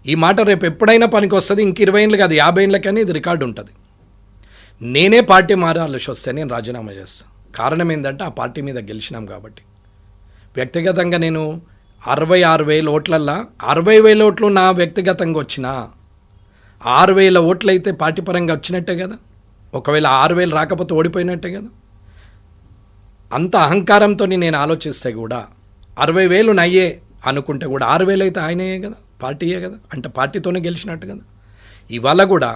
ఈ మాట రేపు ఎప్పుడైనా పనికి వస్తుంది. ఇంక 20 ఏళ్ళు కాదు 50 ఏళ్ళకని ఇది రికార్డు ఉంటుంది. నేనే పార్టీ మారాల్సి వస్తే నేను రాజీనామా చేస్తాను. కారణం ఏంటంటే ఆ పార్టీ మీద గెలిచినాం కాబట్టి. వ్యక్తిగతంగా నేను 66,000 ఓట్లల్లో 60,000 ఓట్లు నా వ్యక్తిగతంగా వచ్చినా 6,000 ఓట్లు అయితే పార్టీ పరంగా వచ్చినట్టే కదా. ఒకవేళ 6,000 రాకపోతే ఓడిపోయినట్టే కదా. అంత అహంకారంతో నేను ఆలోచిస్తే కూడా 60,000 నయ్యే అనుకుంటే కూడా 6,000 అయితే ఆయనయే కదా, పార్టీయే కదా, అంటే పార్టీతోనే గెలిచినట్టు కదా. ఇవాళ కూడా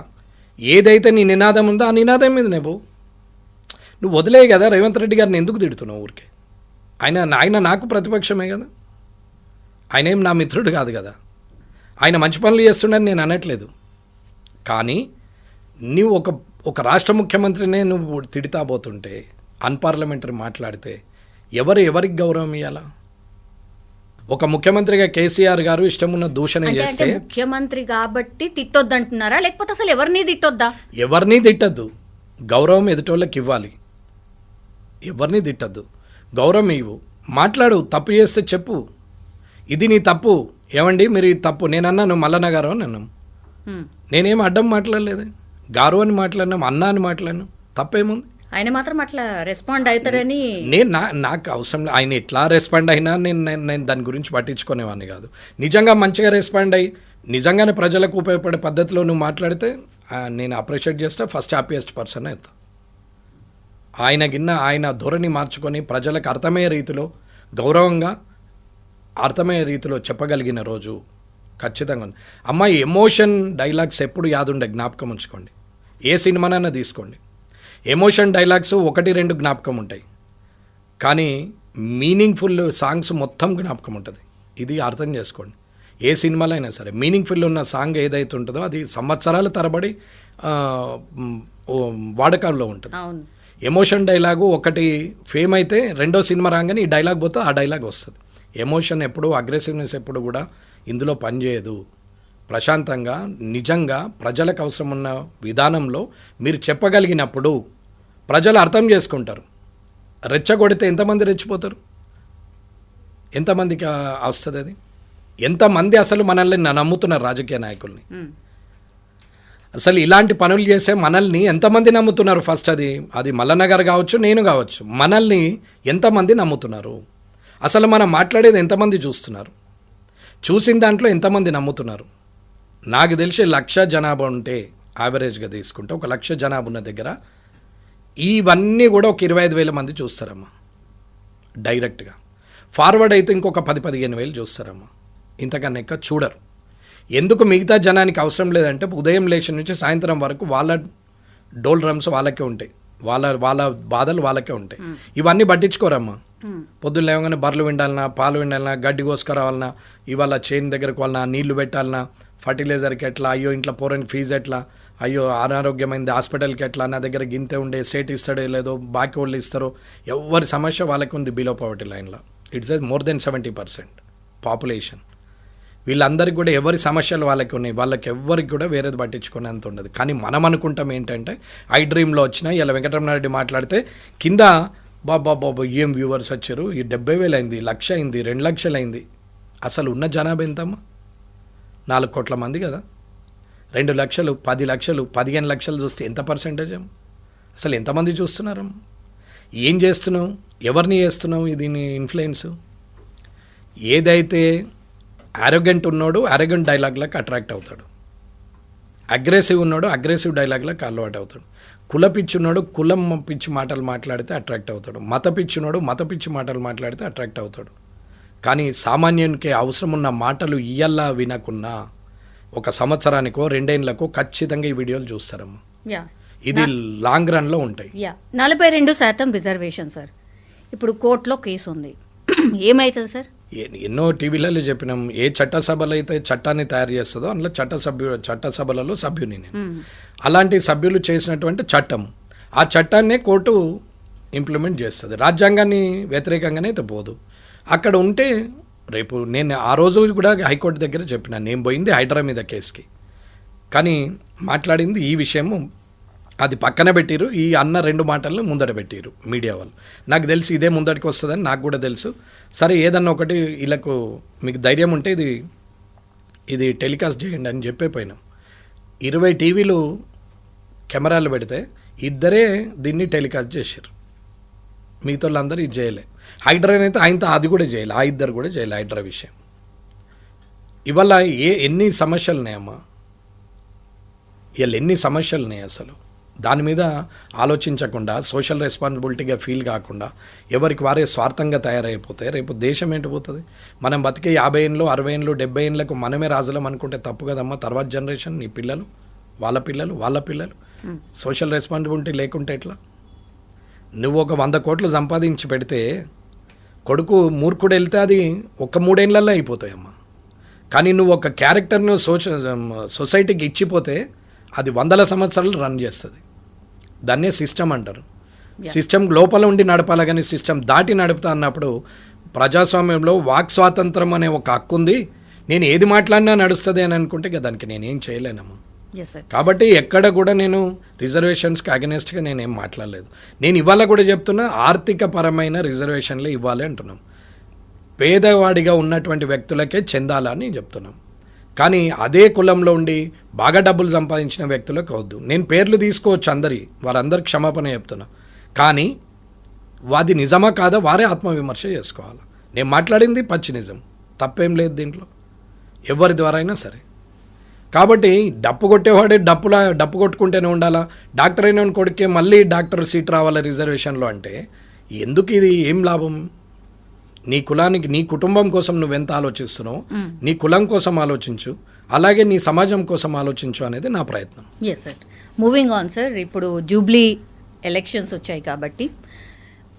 ఏదైతే నీ నినాదం ఉందో ఆ నినాదం మీద నువ్వు వదిలే కదా. రేవంత్ రెడ్డి గారిని ఎందుకు తిడుతున్నావు ఊరికే? ఆయన నాకు ప్రతిపక్షమే కదా, ఆయన ఏం నా మిత్రుడు కాదు కదా. ఆయన మంచి పనులు చేస్తున్నాడని నేను అనట్లేదు, కానీ నువ్వు ఒక రాష్ట్ర ముఖ్యమంత్రినే నువ్వు తిడతా పోతుంటే, అన్పార్లమెంటరీ మాట్లాడితే ఎవరికి గౌరవం ఇవ్వాలా? ఒక ముఖ్యమంత్రిగా కేసీఆర్ గారు ఇష్టమున్న దూషణ చేస్తే ముఖ్యమంత్రి కాబట్టి తిట్టొద్దు అంటున్నారా, లేకపోతే అసలు ఎవరిని తిట్టొద్దా? ఎవరిని తిట్టద్దు, గౌరవం ఎదుటోళ్ళకి ఇవ్వాలి. ఎవరిని తిట్టద్దు, గౌరవం ఇవ్వు, మాట్లాడు, తప్పు చేస్తే చెప్పు, ఇది నీ తప్పు, ఏమండి మీరు ఇది తప్పు, నేనన్నాను మల్లన్న గారు అని అన్నాం, నేనేం అడ్డం మాట్లాడలేదు, గారు అని మాట్లాడినాం, అన్నా అని మాట్లాడినాం, తప్పేముంది? ఆయన మాత్రం అట్లా రెస్పాండ్ అవుతారని నాకు అవసరం లేదు. ఆయన ఎట్లా రెస్పాండ్ అయినా నేను దాని గురించి పట్టించుకునేవాడిని కాదు. నిజంగా మంచిగా రెస్పాండ్ అయ్యి నిజంగానే ప్రజలకు ఉపయోగపడే పద్ధతిలో నువ్వు మాట్లాడితే నేను అప్రిషియేట్ చేస్తా, ఫస్ట్ హ్యాపీయెస్ట్ పర్సన్ అవుతా. ఆయన ధోరణి మార్చుకొని ప్రజలకు అర్థమయ్యే రీతిలో, గౌరవంగా అర్థమయ్యే రీతిలో చెప్పగలిగిన రోజు ఖచ్చితంగా ఉంది. అమ్మ ఎమోషన్ డైలాగ్స్ ఎప్పుడు యాదుండే, జ్ఞాపకం ఉంచుకోండి. ఏ సినిమానైనా తీసుకోండి, ఎమోషన్ డైలాగ్స్ 1-2 జ్ఞాపకం ఉంటాయి, కానీ మీనింగ్ఫుల్ సాంగ్స్ మొత్తం జ్ఞాపకం ఉంటుంది. ఇది అర్థం చేసుకోండి. ఏ సినిమాలో అయినా సరే మీనింగ్ఫుల్ ఉన్న సాంగ్ ఏదైతే ఉంటుందో అది సంవత్సరాల తరబడి వాడకాల్లో ఉంటుంది. అవును. ఎమోషన్ డైలాగు ఒకటి ఫేమ్ అయితే రెండో సినిమా రాగానే ఈ డైలాగ్ పోతే ఆ డైలాగ్ వస్తుంది. ఎమోషన్ ఎప్పుడు, అగ్రెసివ్నెస్ ఎప్పుడు కూడా ఇందులో పనిచేయదు. ప్రశాంతంగా నిజంగా ప్రజలకు అవసరం ఉన్న విధానంలో మీరు చెప్పగలిగినప్పుడు ప్రజలు అర్థం చేసుకుంటారు. రెచ్చగొడితే ఎంతమంది రెచ్చిపోతారు? ఎంతమందికి వస్తుంది అది? ఎంతమంది అసలు మనల్ని నమ్ముతున్నారు రాజకీయ నాయకుల్ని? అసలు ఇలాంటి పనులు చేసే మనల్ని ఎంతమంది నమ్ముతున్నారు? ఫస్ట్ అది మల్లన్న గారు కావచ్చు, నేను కావచ్చు, మనల్ని ఎంతమంది నమ్ముతున్నారు? అసలు మనం మాట్లాడేది ఎంతమంది చూస్తున్నారు? చూసిన దాంట్లో ఎంతమంది నమ్ముతున్నారు? నాకు తెలిసి 1,00,000 జనాభా ఉంటే యావరేజ్గా తీసుకుంటే 1,00,000 జనాభా ఉన్న దగ్గర ఇవన్నీ కూడా ఒక 25,000 మంది చూస్తారమ్మా డైరెక్ట్గా. ఫార్వర్డ్ అయితే ఇంకొక 10-15 వేలు చూస్తారమ్మా, ఇంతకన్నా ఎక్కువ చూడరు. ఎందుకు మిగతా జనానికి అవసరం లేదంటే ఉదయం లేచి నుంచి సాయంత్రం వరకు వాళ్ళ డోల్ డ్రమ్స్ వాళ్ళకే ఉంటాయి, వాళ్ళ బాధలు వాళ్ళకే ఉంటాయి. ఇవన్నీ పట్టించుకోరమ్మా. పొద్దున్న లేవగానే బర్రెలు విండాలన్నా, పాలు విండాలన్నా, గడ్డి కోసుకురావాలన్నా, ఇవాళ చేను దగ్గరకు వాళ్ళ నీళ్లు పెట్టాలన్నా, ఫర్టిలైజర్కి ఎట్లా, అయ్యో ఇంట్లో పోరానికి ఫీజు ఎట్లా, అయ్యో అనారోగ్యమైంది హాస్పిటల్కి ఎట్లా, నా దగ్గర గింతే ఉండే సేట్ ఇస్తాడో లేదో, బాకీ వాళ్ళు ఇస్తారో, ఎవరి సమస్య వాళ్ళకి ఉంది బిలో పవర్టీ లైన్లో. It's more than 70% population. వీళ్ళందరికీ కూడా ఎవరి సమస్యలు వాళ్ళకి ఉన్నాయి, వాళ్ళకి ఎవరికి కూడా వేరేది పట్టించుకునేంత ఉండదు. కానీ మనం అనుకుంటాం ఏంటంటే ఐ డ్రీమ్లో వచ్చినా ఇలా వెంకటరమణారెడ్డి మాట్లాడితే కింద బాబా ఏం వ్యూవర్స్ వచ్చారు, ఈ 70,000 అయింది, 1,00,000 అయింది, 2 లక్షలు అయింది. అసలు ఉన్న జనాభా ఎంతమ్మా? 4 కోట్ల మంది కదా. 2 లక్షలు, 10 లక్షలు, 15 లక్షలు చూస్తే ఎంత పర్సెంటేజ్ అమ్మ? అసలు ఎంతమంది చూస్తున్నారమ్మా? ఏం చేస్తున్నావు? ఎవరిని చేస్తున్నావు దీని ఇన్ఫ్లుయెన్స్? ఏదైతే అరోగెంట్ ఉన్నాడు అరోగెంట్ డైలాగ్లకు అట్రాక్ట్ అవుతాడు, అగ్రెసివ్ ఉన్నాడు అగ్రెసివ్ డైలాగ్లకు అలవాటు అవుతాడు, కుల పిచ్చి ఉన్నాడు కులం పిచ్చి మాటలు మాట్లాడితే అట్రాక్ట్ అవుతాడు, మత పిచ్చి ఉన్నాడు మత పిచ్చి మాటలు మాట్లాడితే అట్రాక్ట్ అవుతాడు. కానీ సామాన్యునికి అవసరం ఉన్న మాటలు ఇయ్యల్లా వినకున్నా 1 సంవత్సరానికో 2 ఏళ్ళకో ఖచ్చితంగా ఈ వీడియోలు చూస్తారమ్మా. ఇది లాంగ్ రన్లో ఉంటాయి. 42% రిజర్వేషన్ సార్. ఇప్పుడు కోర్టులో కేసు ఉంది, ఏమవుతుంది సార్? ఎన్నో టీవీలలో చెప్పినాం, ఏ చట్టసభలో అయితే చట్టాన్ని తయారు చేస్తుందో అందులో చట్టసభలలో సభ్యుని నేను. అలాంటి సభ్యులు చేసినటువంటి చట్టం, ఆ చట్టాన్నే కోర్టు ఇంప్లిమెంట్ చేస్తుంది. రాజ్యాంగాన్ని వ్యతిరేకంగానే అయితే పోదు. అక్కడ ఉంటే రేపు నేను ఆ రోజు కూడా హైకోర్టు దగ్గర చెప్పిన, నేను పోయింది హైడ్రా మీద కేసుకి, కానీ మాట్లాడింది ఈ విషయము అది పక్కన పెట్టిరు, ఈ అన్న 2 మాటలను ముందట పెట్టిరు మీడియా వాళ్ళు. నాకు తెలిసి ఇదే ముందటికి వస్తుందని నాకు కూడా తెలుసు. సరే ఏదన్నా ఒకటి వీళ్ళకు మీకు ధైర్యం ఉంటే ఇది టెలికాస్ట్ చేయండి అని చెప్పిపోయినాం. 20 టీవీలు కెమెరాలు పెడితే 2 దీన్ని టెలికాస్ట్ చేశారు, మిగతా వాళ్ళందరూ ఇది చేయలే. హైడ్రానైతే ఆయనతో అది కూడా చేయలే, ఆ 2 కూడా చేయలే హైడ్రా విషయం. ఇవాళ ఎన్ని సమస్యలు ఉన్నాయమ్మా, ఇవాళ ఎన్ని సమస్యలు ఉన్నాయి అసలు. దాని మీద ఆలోచించకుండా సోషల్ రెస్పాన్సిబిలిటీగా ఫీల్ కాకుండా ఎవరికి వారే స్వార్థంగా తయారైపోతే రేపు దేశం ఏంటి పోతుంది? మనం బతికే 50 ఏళ్ళు 60 ఏళ్ళు 70 ఏళ్ళకు మనమే రాజులం అనుకుంటే తప్పు కదమ్మా. తర్వాత జనరేషన్ నీ పిల్లలు వాళ్ళ పిల్లలు సోషల్ రెస్పాన్సిబిలిటీ లేకుంటే ఎట్లా? నువ్వు ఒక 100 కోట్లు సంపాదించి పెడితే కొడుకు మూర్ఖుడు వెళ్తే అది 3 ఏళ్ళల్లో అయిపోతాయమ్మా. కానీ నువ్వు ఒక క్యారెక్టర్ను సొసైటీకి ఇచ్చిపోతే అది 100 సంవత్సరాలు రన్ చేస్తుంది. దాన్నే సిస్టమ్ అంటారు. సిస్టమ్ లోపల ఉండి నడపాలి, కానీ సిస్టమ్ దాటి నడుపుతా అన్నప్పుడు ప్రజాస్వామ్యంలో వాక్ స్వాతంత్రం అనే ఒక హక్కు ఉంది. నేను ఏది మాట్లాడినా నడుస్తుంది అని అనుకుంటే ఇక దానికి నేనేం చేయలేనమ్మా. కాబట్టి ఎక్కడ కూడా నేను రిజర్వేషన్స్కి అగెనెస్ట్గా నేనేం మాట్లాడలేదు. నేను ఇవాళ కూడా చెప్తున్నా, ఆర్థిక పరమైన రిజర్వేషన్లు ఇవ్వాలి అంటున్నాం. పేదవాడిగా ఉన్నటువంటి వ్యక్తులకే చెందాలని చెప్తున్నాం. కానీ అదే కులంలో ఉండి బాగా డబ్బులు సంపాదించిన వ్యక్తులకు అవద్దు. నేను పేర్లు తీసుకోవచ్చు, వారందరికి క్షమాపణ చెప్తున్నా. కానీ వాది నిజమా కాదా వారే ఆత్మవిమర్శ చేసుకోవాలి. నేను మాట్లాడింది పచ్చి నిజం, తప్పేం లేదు దీంట్లో, ఎవరి ద్వారా అయినా సరే. కాబట్టి డప్పు కొట్టేవాడే డప్పు కొట్టుకుంటూనే ఉండాలా, డాక్టర్ అయిన కొడుకే మళ్ళీ డాక్టర్ సీట్ రావాలా రిజర్వేషన్లో అంటే ఎందుకు? ఇది ఏం లాభం? నీ కులానికి, నీ కుటుంబం కోసం నువ్వెంత ఆలోచిస్తున్నావు, నీ కులం కోసం ఆలోచించు, అలాగే నీ సమాజం కోసం ఆలోచించు అనేది నా ప్రయత్నం. Yes sir. Moving on sir, ఇప్పుడు జూబ్లీ ఎలక్షన్స్ వచ్చాయి కాబట్టి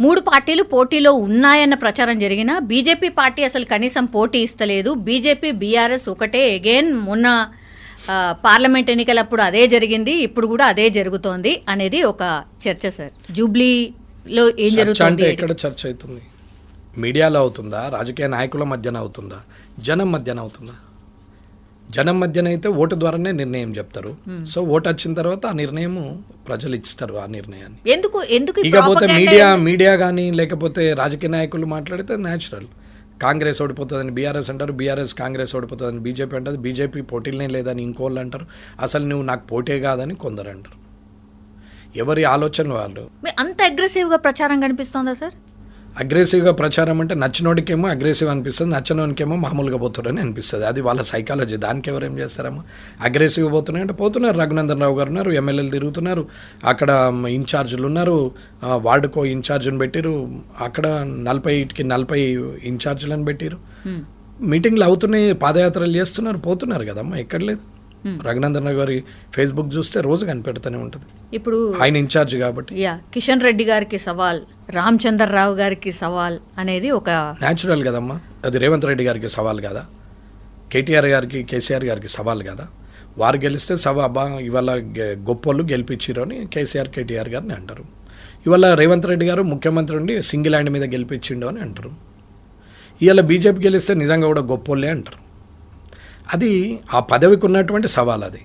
3 పార్టీలు పోటీలో ఉన్నాయన్న ప్రచారం జరిగినా బీజేపీ పార్టీ అసలు కనీసం పోటీ ఇస్తలేదు. బీజేపీ బీఆర్ఎస్ ఒకటే. అగైన్ మొన్న పార్లమెంట్ ఎన్నికలప్పుడు అదే జరిగింది, ఇప్పుడు కూడా అదే జరుగుతోంది అనేది ఒక చర్చ సార్. జూబ్లీలో ఏం చర్చ జరుగుతుంది? అంటే ఎక్కడ చర్చ అవుతుంది? మీడియాలో అవుతుందా, రాజకీయ నాయకుల మధ్యన అవుతుందా, జనం మధ్యన అవుతుందా? జనం మధ్యన అయితే ఓటు ద్వారానే నిర్ణయం చెప్తారు. సో ఓటు వచ్చిన తర్వాత ఆ నిర్ణయం ప్రజలు ఇస్తారు. ఆ నిర్ణయాన్ని ఎందుకు ఇకపోతే మీడియా కానీ లేకపోతే రాజకీయ నాయకులు మాట్లాడితే న్యాచురల్. కాంగ్రెస్ ఓడిపోతుందని బీఆర్ఎస్ అంటారు, బీఆర్ఎస్ కాంగ్రెస్ ఓడిపోతుందని బీజేపీ అంటారు, బీజేపీ పోటీలనే లేదని ఇంకోళ్ళు అంటారు, అసలు నువ్వు నాకు పోటీ కాదని కొందరు అంటారు. ఎవరి ఆలోచన వాళ్ళు. అంత అగ్రెసివ్గా ప్రచారం కనిపిస్తోందా సార్? అగ్రెసివ్గా ప్రచారం అంటే నచ్చినోడికేమో అగ్రెసివ్ అనిపిస్తుంది, నచ్చినోడికేమో మామూలుగా పోతున్నారని అనిపిస్తుంది. అది వాళ్ళ సైకాలజీ. దానికి ఎవరేం చేస్తారమ్మా? అగ్రెసివ్గా పోతున్నాయి అంటే పోతున్నారు. రఘునందన్ రావు గారు ఉన్నారు, ఎమ్మెల్యేలు తిరుగుతున్నారు, అక్కడ ఇన్ఛార్జీలు ఉన్నారు, వార్డుకో ఇన్ఛార్జిని పెట్టిరు, అక్కడ 40 ఇన్ఛార్జీలను పెట్టిరు, మీటింగ్లు అవుతున్నాయి, పాదయాత్రలు చేస్తున్నారు, పోతున్నారు కదమ్మా. ఎక్కడ లేదు. రఘునందన్ రావు గారి ఫేస్బుక్ చూస్తే రోజు కనిపెడుతూనే ఉంటుంది. ఇప్పుడు ఆయన ఇన్ఛార్జ్ కాబట్టి. కిషన్ రెడ్డి గారికి సవాల్, రామచంద్రరావు గారికి సవాల్ అనేది ఒక న్యాచురల్ కదమ్మా. అది రేవంత్ రెడ్డి గారికి సవాల్ కదా, కేటీఆర్ గారికి, కేసీఆర్ గారికి సవాల్ కదా. వారు గెలిస్తే అబ్బా ఇవాళ గొప్పోళ్ళు గెలిపించారు అని కేసీఆర్, కేటీఆర్ గారిని అంటారు. ఇవాళ రేవంత్ రెడ్డి గారు ముఖ్యమంత్రి ఉండి సింగిల్ హ్యాండ్ మీద గెలిపించిండు అని అంటారు. ఇవాళ బీజేపీ గెలిస్తే నిజంగా కూడా గొప్పోళ్ళే అంటారు. అది ఆ పదవికి ఉన్నటువంటి సవాల్. అది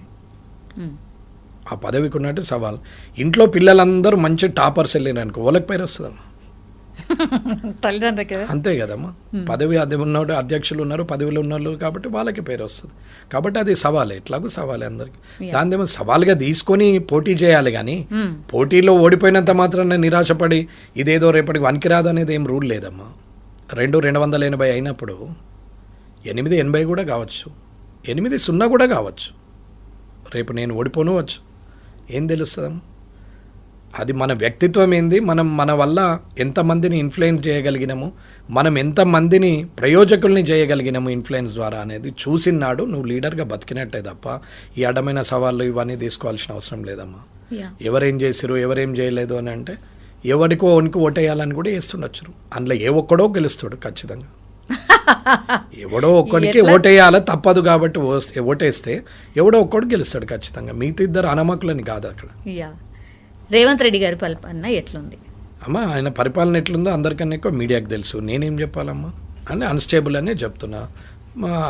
ఆ పదవికి ఉన్నట్టు సవాల్. ఇంట్లో పిల్లలందరూ మంచి టాపర్స్ వెళ్ళినారు అనుకో, వాళ్ళకి పేరు వస్తుందమ్మా. అంతే కదమ్మా. పదవి అది ఉన్నాడు, అధ్యక్షులు ఉన్నారు, పదవిలో ఉన్నారు కాబట్టి వాళ్ళకి పేరు వస్తుంది. కాబట్టి అది సవాలే, ఎట్లాగూ సవాలే అందరికి. దానిదేమో సవాల్గా తీసుకొని పోటీ చేయాలి కానీ పోటీలో ఓడిపోయినంత మాత్రాన నిరాశపడి ఇదేదో రేపటికి వనికిరాదు అనేది ఏం రూల్ లేదమ్మా. 280 అయినప్పుడు 880 కూడా కావచ్చు, 8-0 కూడా కావచ్చు. రేపు నేను ఓడిపోనవచ్చు, ఏం తెలుస్తుందమ్మా? అది మన వ్యక్తిత్వం ఏంది, మనం మన వల్ల ఎంతమందిని ఇన్ఫ్లుయెన్స్ చేయగలిగినాము, మనం ఎంతమందిని ప్రయోజకుల్ని చేయగలిగినాము ఇన్ఫ్లుయెన్స్ ద్వారా అనేది చూసినాడు నువ్వు లీడర్గా బతికినట్టే తప్ప ఈ అడ్డమైన సవాళ్ళు ఇవన్నీ తీసుకోవాల్సిన అవసరం లేదమ్మా. ఎవరేం చేసిరు, ఎవరేం చేయలేదు అని అంటే ఎవరికో వనికి ఓటేయాలని కూడా వేస్తుండొచ్చు. అందులో ఏ ఒక్కడో గెలుస్తాడు ఖచ్చితంగా. ఎవడో ఒక్కడికి ఓటేయాల తప్పదు కాబట్టి ఓటేస్తే ఎవడో ఒక్కడు గెలుస్తాడు ఖచ్చితంగా. మిగతా ఇద్దరు అనమకులని కాదు అక్కడ. రేవంత్ రెడ్డి గారి పరిపాలన ఎట్లుంది అమ్మా? ఆయన పరిపాలన ఎట్లుందో అందరికన్నా ఎక్కువ మీడియాకి తెలుసు. నేనేం చెప్పాలమ్మా? అంటే అన్స్టేబుల్ అనే చెప్తున్నా,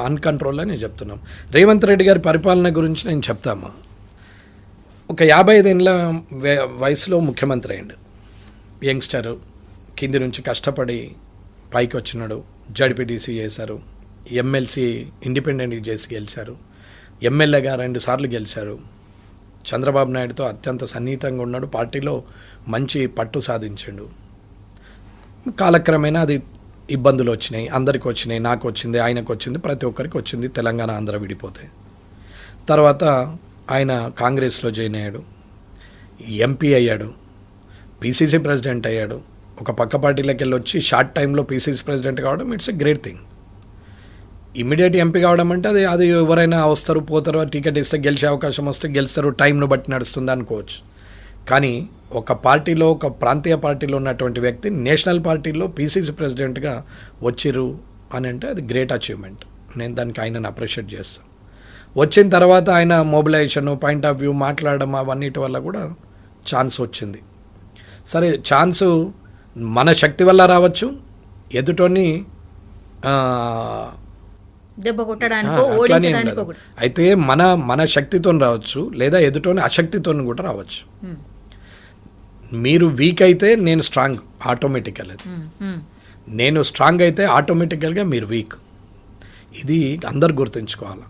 అన్కంట్రోల్ అనే చెప్తున్నాం. రేవంత్ రెడ్డి గారి పరిపాలన గురించి నేను చెప్తామా. ఒక 55 ఏళ్ళ వయసులో ముఖ్యమంత్రి అయ్యిండు. యంగ్స్టర్, కింది నుంచి కష్టపడి పైకి వచ్చినాడు. జడ్పీటీసీ చేశారు, ఎమ్మెల్సీ ఇండిపెండెంట్గా చేసి గెలిచారు, ఎమ్మెల్యేగా 2 సార్లు గెలిచారు. చంద్రబాబు నాయుడుతో అత్యంత సన్నిహితంగా ఉన్నాడు, పార్టీలో మంచి పట్టు సాధించాడు. కాలక్రమేణా అది ఇబ్బందులు వచ్చినాయి, అందరికి వచ్చినాయి, నాకు వచ్చింది, ఆయనకు వచ్చింది, ప్రతి ఒక్కరికి వచ్చింది. తెలంగాణ ఆంధ్ర విడిపోతే తర్వాత ఆయన కాంగ్రెస్లో జాయిన్ అయ్యాడు, ఎంపీ అయ్యాడు, పీసీసీ ప్రెసిడెంట్ అయ్యాడు. ఒక పక్క పార్టీలోకి వెళ్ళి వచ్చి షార్ట్ టైంలో పీసీసీ ప్రెసిడెంట్ కావడం it's a great thing. Immediate MP కావడం అంటే అది ఎవరైనా వస్తారు పోతారు, టికెట్ ఇస్తే గెలిచే అవకాశం వస్తే గెలుస్తారు, టైంను బట్టి నడుస్తుంది అనుకోవచ్చు. కానీ ఒక పార్టీలో, ఒక ప్రాంతీయ పార్టీలో ఉన్నటువంటి వ్యక్తి నేషనల్ పార్టీలో పీసీసీ ప్రెసిడెంట్గా వచ్చిరు అని అంటే అది గ్రేట్ అచీవ్మెంట్. నేను దానికి ఆయనను అప్రిషియేట్ చేస్తాను. వచ్చిన తర్వాత ఆయన మొబిలైజేషన్, పాయింట్ ఆఫ్ వ్యూ, మాట్లాడడం అవన్నిటి వల్ల కూడా ఛాన్స్ వచ్చింది. సరే, ఛాన్సు మన శక్తి వల్ల రావచ్చు, ఎదుటోని దెబ్బ కొట్టడానికో ఓడించడానికో. అయితే మన శక్తితో రావచ్చు, లేదా ఎదుటోని అశక్తితో కూడా రావచ్చు. మీరు వీక్ అయితే నేను స్ట్రాంగ్ ఆటోమేటికల్. నేను స్ట్రాంగ్ అయితే ఆటోమేటికల్గా మీరు వీక్. ఇది అందరు గుర్తుంచుకోవాలి.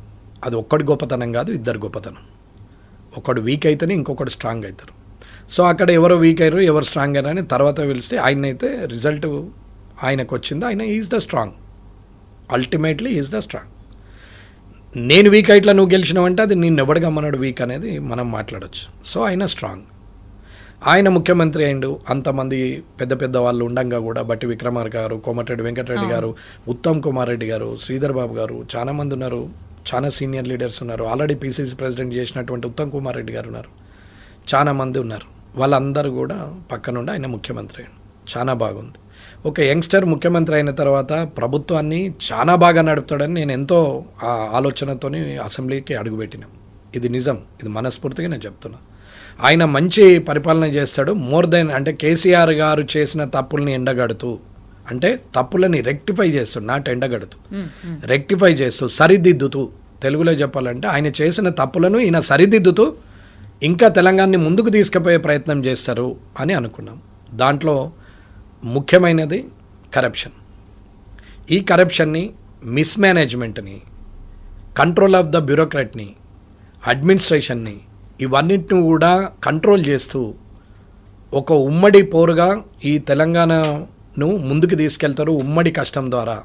అది ఒక్కడి గొప్పతనం కాదు, ఇద్దరు గొప్పతనం. ఒకడు వీక్ అయితేనే ఇంకొకడు స్ట్రాంగ్ అవుతారు. సో అక్కడ ఎవరో వీక్ అయ్యారు, ఎవరు స్ట్రాంగ్ అయ్యారు అని తర్వాత పిలిస్తే ఆయన అయితే రిజల్ట్ ఆయనకు వచ్చింది. ఆయన is the strong, ultimately is the strong. నేను వీక్ అయిట్లా నువ్వు గెలిచినావంటే అది నేను ఎవడు గమ్మన్నాడు వీక్ అనేది మనం మాట్లాడచ్చు. సో ఆయన స్ట్రాంగ్. ఆయన ముఖ్యమంత్రి అయిండు, అంతమంది పెద్ద పెద్ద వాళ్ళు ఉండంగా కూడా బట్టి విక్రమార్క గారు, కోమటిరెడ్డి వెంకటరెడ్డి గారు, ఉత్తమ్ కుమార్ రెడ్డి గారు, శ్రీధర్ బాబు గారు, చాలా మంది ఉన్నారు, చాలా సీనియర్ లీడర్స్ ఉన్నారు. ఆల్రెడీ పీసీసీ ప్రెసిడెంట్ చేసినటువంటి ఉత్తమ్ కుమార్ రెడ్డి గారు ఉన్నారు, చాలా మంది ఉన్నారు. వాళ్ళందరూ కూడా పక్కనుండి ఆయన ముఖ్యమంత్రి అయ్యాడు. చాలా బాగుంది. ఒక యంగ్స్టర్ ముఖ్యమంత్రి అయిన తర్వాత ప్రభుత్వాన్ని చాలా బాగా నడుపుతాడని నేను ఎంతో ఆలోచనతోని అసెంబ్లీకి అడుగుపెట్టినాం. ఇది నిజం, ఇది మనస్ఫూర్తిగా నేను చెప్తున్నా. ఆయన మంచి పరిపాలన చేస్తాడు. మోర్ దెన్ అంటే కేసీఆర్ గారు చేసిన తప్పుల్ని ఎండగడుతూ, అంటే తప్పులని రెక్టిఫై చేస్తూ, నాట్ ఎండగడుతూ, రెక్టిఫై చేస్తూ, సరిదిద్దుతూ, తెలుగులో చెప్పాలంటే ఆయన చేసిన తప్పులను ఈయన సరిదిద్దుతూ ఇంకా తెలంగాణని ముందుకు తీసుకుపోయే ప్రయత్నం చేస్తారు అని అనుకున్నాం. దాంట్లో ముఖ్యమైనది కరప్షన్. ఈ కరప్షన్ని, మిస్మేనేజ్మెంట్ని, కంట్రోల్ ఆఫ్ ద బ్యూరోక్రాట్ని, అడ్మినిస్ట్రేషన్ని, ఇవన్నిటిని కూడా కంట్రోల్ చేస్తూ ఒక ఉమ్మడి పోరుగా ఈ తెలంగాణను ముందుకు తీసుకెళ్తారు. ఉమ్మడి కష్టం ద్వారా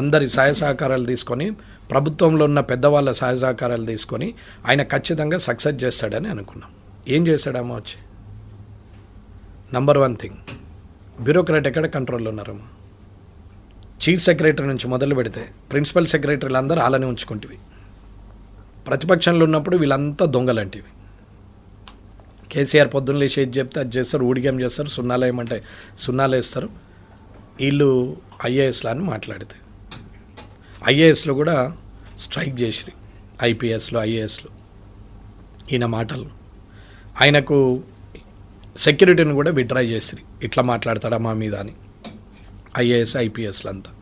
అందరి సహాయ సహకారాలు తీసుకొని, ప్రభుత్వంలో ఉన్న పెద్దవాళ్ళ సహాయ సహకారాలు తీసుకొని ఆయన ఖచ్చితంగా సక్సెస్ చేస్తాడని అనుకున్నాం. ఏం చేశాడమ్మా వచ్చి? నంబర్ 1 థింగ్, బ్యూరోక్రాట్ ఎక్కడ కంట్రోల్లో ఉన్నారమ్మా? చీఫ్ సెక్రటరీ నుంచి మొదలు పెడితే ప్రిన్సిపల్ సెక్రటరీలు అందరూ అలానే ఉంచుకుంటేవి. ప్రతిపక్షంలో ఉన్నప్పుడు వీళ్ళంతా దొంగలంటివి. కేసీఆర్ పొద్దున్న లేచి ఏది చెప్తే అది చేస్తారు, ఊడిగం చేస్తారు, సున్నాలు ఏమంటే సున్నాలు వేస్తారు. వీళ్ళు ఐఏఎస్లు అని మాట్లాడితే ఐఏఎస్లో కూడా స్ట్రైక్ చేసిరి, ఐపీఎస్లో ఐఏఎస్లో ఈయన మాటలు. ఆయనకు సెక్యూరిటీని కూడా విత్డ్రా చేసిరి, ఇట్లా మాట్లాడతాడా మా మీద అని ఐఏఎస్ ఐపీఎస్లు అంతా.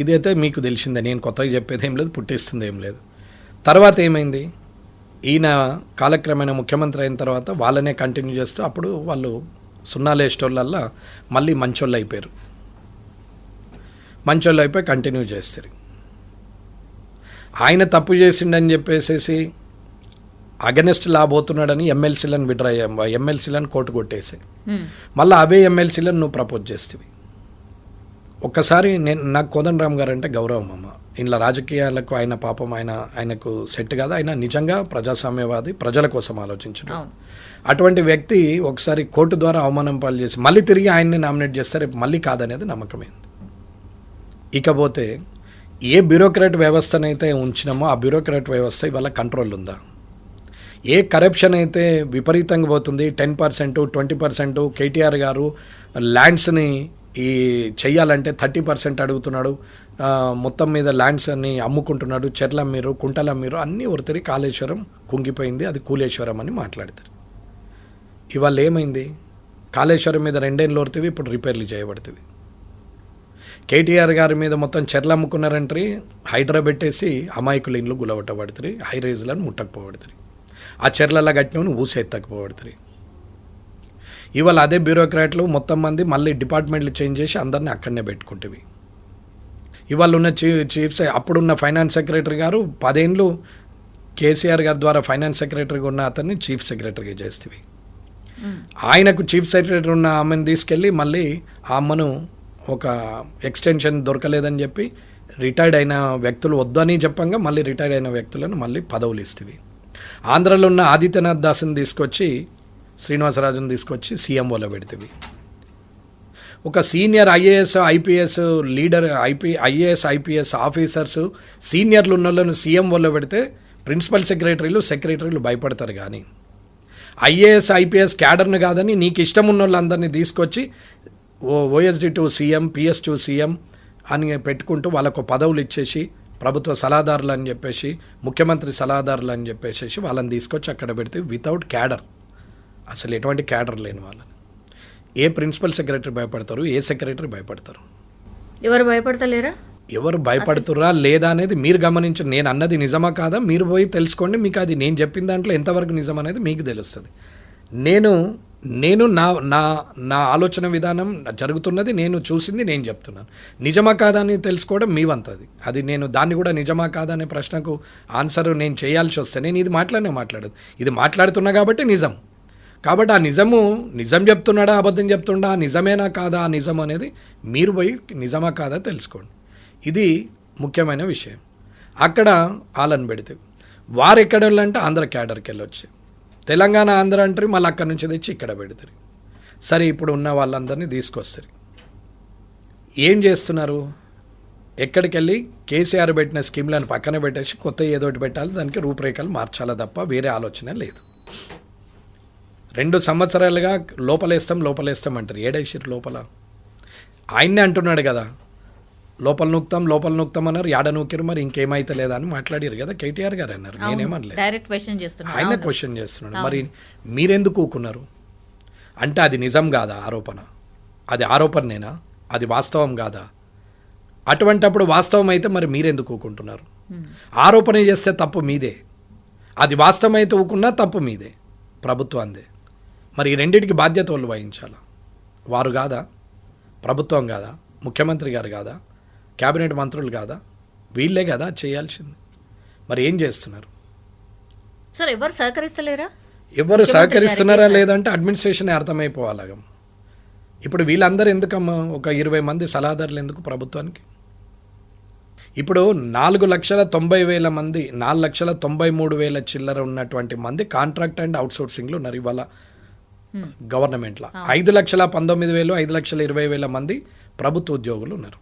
ఇదైతే మీకు తెలిసిందే, నేను కొత్తగా చెప్పేది ఏం లేదు, పుట్టిస్తుంది ఏం లేదు. తర్వాత ఏమైంది? ఈయన కాలక్రమేణా ముఖ్యమంత్రి అయిన తర్వాత వాళ్ళనే కంటిన్యూ చేస్తూ అప్పుడు వాళ్ళు సున్నాలు వేసేటోళ్ళల్లా మళ్ళీ మంచోళ్ళు అయిపోయారు. మంచోళ్ళు అయిపోయి కంటిన్యూ చేస్తారు. ఆయన తప్పు చేసిండని చెప్పేసి అగనెస్ట్ లా పోతున్నాడని ఎమ్మెల్సీలను విడ్రా ఎమ్మెల్సీలను కోర్టు కొట్టేసి మళ్ళీ అవే ఎమ్మెల్సీలను నువ్వు ప్రపోజ్ చేస్తేవి. ఒక్కసారి నాకు కోదండరామ్ గారు అంటే గౌరవం అమ్మ. ఇలా రాజకీయాలకు ఆయన పాపం ఆయనకు సెట్ కాదు. ఆయన నిజంగా ప్రజాస్వామ్యవాది, ప్రజల కోసం ఆలోచించడం. అటువంటి వ్యక్తి ఒకసారి కోర్టు ద్వారా అవమానం పాలు చేసి మళ్ళీ తిరిగి ఆయన్ని నామినేట్ చేస్తారు, మళ్ళీ కాదనేది నమ్మకమైంది. ఇకపోతే ఏ బ్యూరోక్రాట్ వ్యవస్థనైతే ఉంచినామో ఆ బ్యూరోక్రాట్ వ్యవస్థ ఇవాళ కంట్రోల్ ఉందా? ఏ కరప్షన్ అయితే విపరీతంగా పోతుంది, 10%, 20%. కేటీఆర్ గారు ల్యాండ్స్ని ఈ చెయ్యాలంటే 30% అడుగుతున్నాడు. మొత్తం మీద ల్యాండ్స్ అన్ని అమ్ముకుంటున్నాడు. చెర్లమ్మీరు, కుంటలమ్మీరు అన్నీ ఒరితిరి. కాళేశ్వరం కుంగిపోయింది, అది కూలేశ్వరం అని మాట్లాడతారు. ఇవాళ ఏమైంది? కాళేశ్వరం మీద 2 ఏళ్ళు ఒరితివి, ఇప్పుడు రిపేర్లు చేయబడుతుంది. కేటీఆర్ గారి మీద మొత్తం చెర్లు అమ్ముకున్నారంటే హైడ్రా పెట్టేసి అమాయకుల ఇండ్లు గులవట్టబడుతుంది, హై రైజులను ముట్టకపోబడుతుంది, ఆ చెర్లలా కట్టినవి ఊసెత్తకపోబడుతుంది. ఇవాళ అదే బ్యూరోక్రాట్లు మొత్తం మంది మళ్ళీ డిపార్ట్మెంట్లు చేంజ్ చేసి అందరినీ అక్కడనే పెట్టుకుంటేవి. ఇవాళ ఉన్న చీఫ్ అప్పుడున్న ఫైనాన్స్ సెక్రటరీ గారు 10 ఏళ్ళు కేసీఆర్ గారి ద్వారా ఫైనాన్స్ సెక్రటరీగా ఉన్న అతన్ని చీఫ్ సెక్రటరీగా చేస్తేవి. ఆయనకు చీఫ్ సెక్రటరీ ఉన్న ఆమెను తీసుకెళ్ళి మళ్ళీ ఆ అమ్మను ఒక ఎక్స్టెన్షన్ దొరకలేదని చెప్పి రిటైర్డ్ అయిన వ్యక్తులు వద్దని చెప్పంగా మళ్ళీ రిటైర్డ్ అయిన వ్యక్తులను మళ్ళీ పదవులు ఇస్తేవి. ఆంధ్రలో ఉన్న ఆదిత్యనాథ్ దాస్ని తీసుకొచ్చి, శ్రీనివాసరాజును తీసుకొచ్చి సీఎంఓలో పెడితేవి. ఒక senior IAS IPS leader IAS IPS officers సీనియర్లు ఉన్న వాళ్ళను సీఎంఓలో పెడితే ప్రిన్సిపల్ సెక్రటరీలు భయపడతారు. కానీ ఐఏఎస్ ఐపీఎస్ క్యాడర్ను కాదని నీకు ఇష్టం ఉన్న వాళ్ళందరినీ తీసుకొచ్చి OSD to CM, PS to CM అని పెట్టుకుంటూ వాళ్ళకు పదవులు ఇచ్చేసి ప్రభుత్వ సలహాదారులు అని చెప్పేసి, ముఖ్యమంత్రి సలహాదారులు అని చెప్పేసి వాళ్ళని తీసుకొచ్చి అక్కడ పెడితే వితౌట్ క్యాడర్, అసలు ఎటువంటి క్యాడర్ లేని వాళ్ళని ఏ ప్రిన్సిపల్ సెక్రటరీ భయపడతారు? ఏ సెక్రటరీ భయపడతారు? ఎవరు భయపడతలేరా? ఎవరు భయపడుతురా లేదా అనేది మీరు గమనించండి. నేను అన్నది నిజమా కాదా మీరు పోయి తెలుసుకోండి. మీకు అది నేను చెప్పిన దాంట్లో ఎంతవరకు నిజం అనేది మీకు తెలుస్తుంది. నేను నా ఆలోచన విధానం జరుగుతున్నది, నేను చూసింది నేను చెప్తున్నాను. నిజమా కాదా అని తెలుసుకోవడం మీ వంతది. అది నేను దాన్ని కూడా నిజమా కాదా అనే ప్రశ్నకు ఆన్సర్ నేను చేయాల్సి వస్తే నేను ఇది మాట్లాడదు. ఇది మాట్లాడుతున్నా కాబట్టి నిజం. కాబట్టి ఆ నిజం చెప్తున్నాడా అబద్ధం చెప్తుండా, నిజమేనా కాదా ఆ నిజం అనేది మీరు పోయి నిజమా కాదా తెలుసుకోండి. ఇది ముఖ్యమైన విషయం. అక్కడ వాళ్ళని పెడితే వారు ఎక్కడ వెళ్ళంటే ఆంధ్ర క్యాడర్కి వెళ్ళొచ్చు. తెలంగాణ ఆంధ్ర అంటారు, మళ్ళీ అక్కడి నుంచి తెచ్చి ఇక్కడ పెడతారు. సరే, ఇప్పుడు ఉన్న వాళ్ళందరినీ తీసుకొస్తారు. ఏం చేస్తున్నారు? ఎక్కడికి వెళ్ళి కేసీఆర్ పెట్టిన స్కీమ్లను పక్కన పెట్టేసి కొత్త ఏదోటి పెట్టాలి, దానికి రూపురేఖలు మార్చాలా తప్ప వేరే ఆలోచన లేదు. 2 సంవత్సరాలుగా లోపలేస్తాం అంటారు. ఏడేసిరు లోపల? ఆయన్నే అంటున్నాడు కదా, లోపల నూక్తాం అన్నారు, యాడ నూకిరు, మరి ఇంకేమైతే లేదా అని మాట్లాడారు కదా కేటీఆర్ గారు అన్నారు. నేనేమనలేదు, డైరెక్ట్ క్వశ్చన్ చేస్తున్నాను. ఆయన క్వశ్చన్ చేస్తున్నాడు. మరి మీరెందుకు ఊకున్నారు? అంటే అది నిజం కాదా ఆరోపణ? అది ఆరోపణనేనా? అది వాస్తవం కాదా? అటువంటప్పుడు వాస్తవం అయితే మరి మీరెందుకు ఊకుంటున్నారు? ఆరోపణ చేస్తే తప్పు మీదే, అది వాస్తవం అయితే ఊకున్నా తప్పు మీదే, ప్రభుత్వాందే. మరి ఈ రెండింటికి బాధ్యత వాళ్ళు వహించాలా? వారు కాదా? ప్రభుత్వం కాదా? ముఖ్యమంత్రి గారు కాదా? క్యాబినెట్ మంత్రులు కాదా? వీళ్ళే కదా చేయాల్సింది. మరి ఏం చేస్తున్నారు? సార్ ఎవరు సహకరిస్తలేరా? ఎవరు సహకరిస్తున్నారా లేదంటే అడ్మినిస్ట్రేషన్ అర్థమైపోవాలగం. ఇప్పుడు వీళ్ళందరూ ఎందుకమ్మా ఒక 20 మంది సలహాదారులు ఎందుకు ప్రభుత్వానికి? ఇప్పుడు 4,90,000 మంది, 4,93,000 చిల్లర ఉన్నటువంటి మంది కాంట్రాక్ట్ అండ్ అవుట్సోర్సింగ్లో ఉన్నారు ఇవాళ గవర్నమెంట్లో. 5,19,000, 5,20,000 మంది ప్రభుత్వ ఉద్యోగులు ఉన్నారు.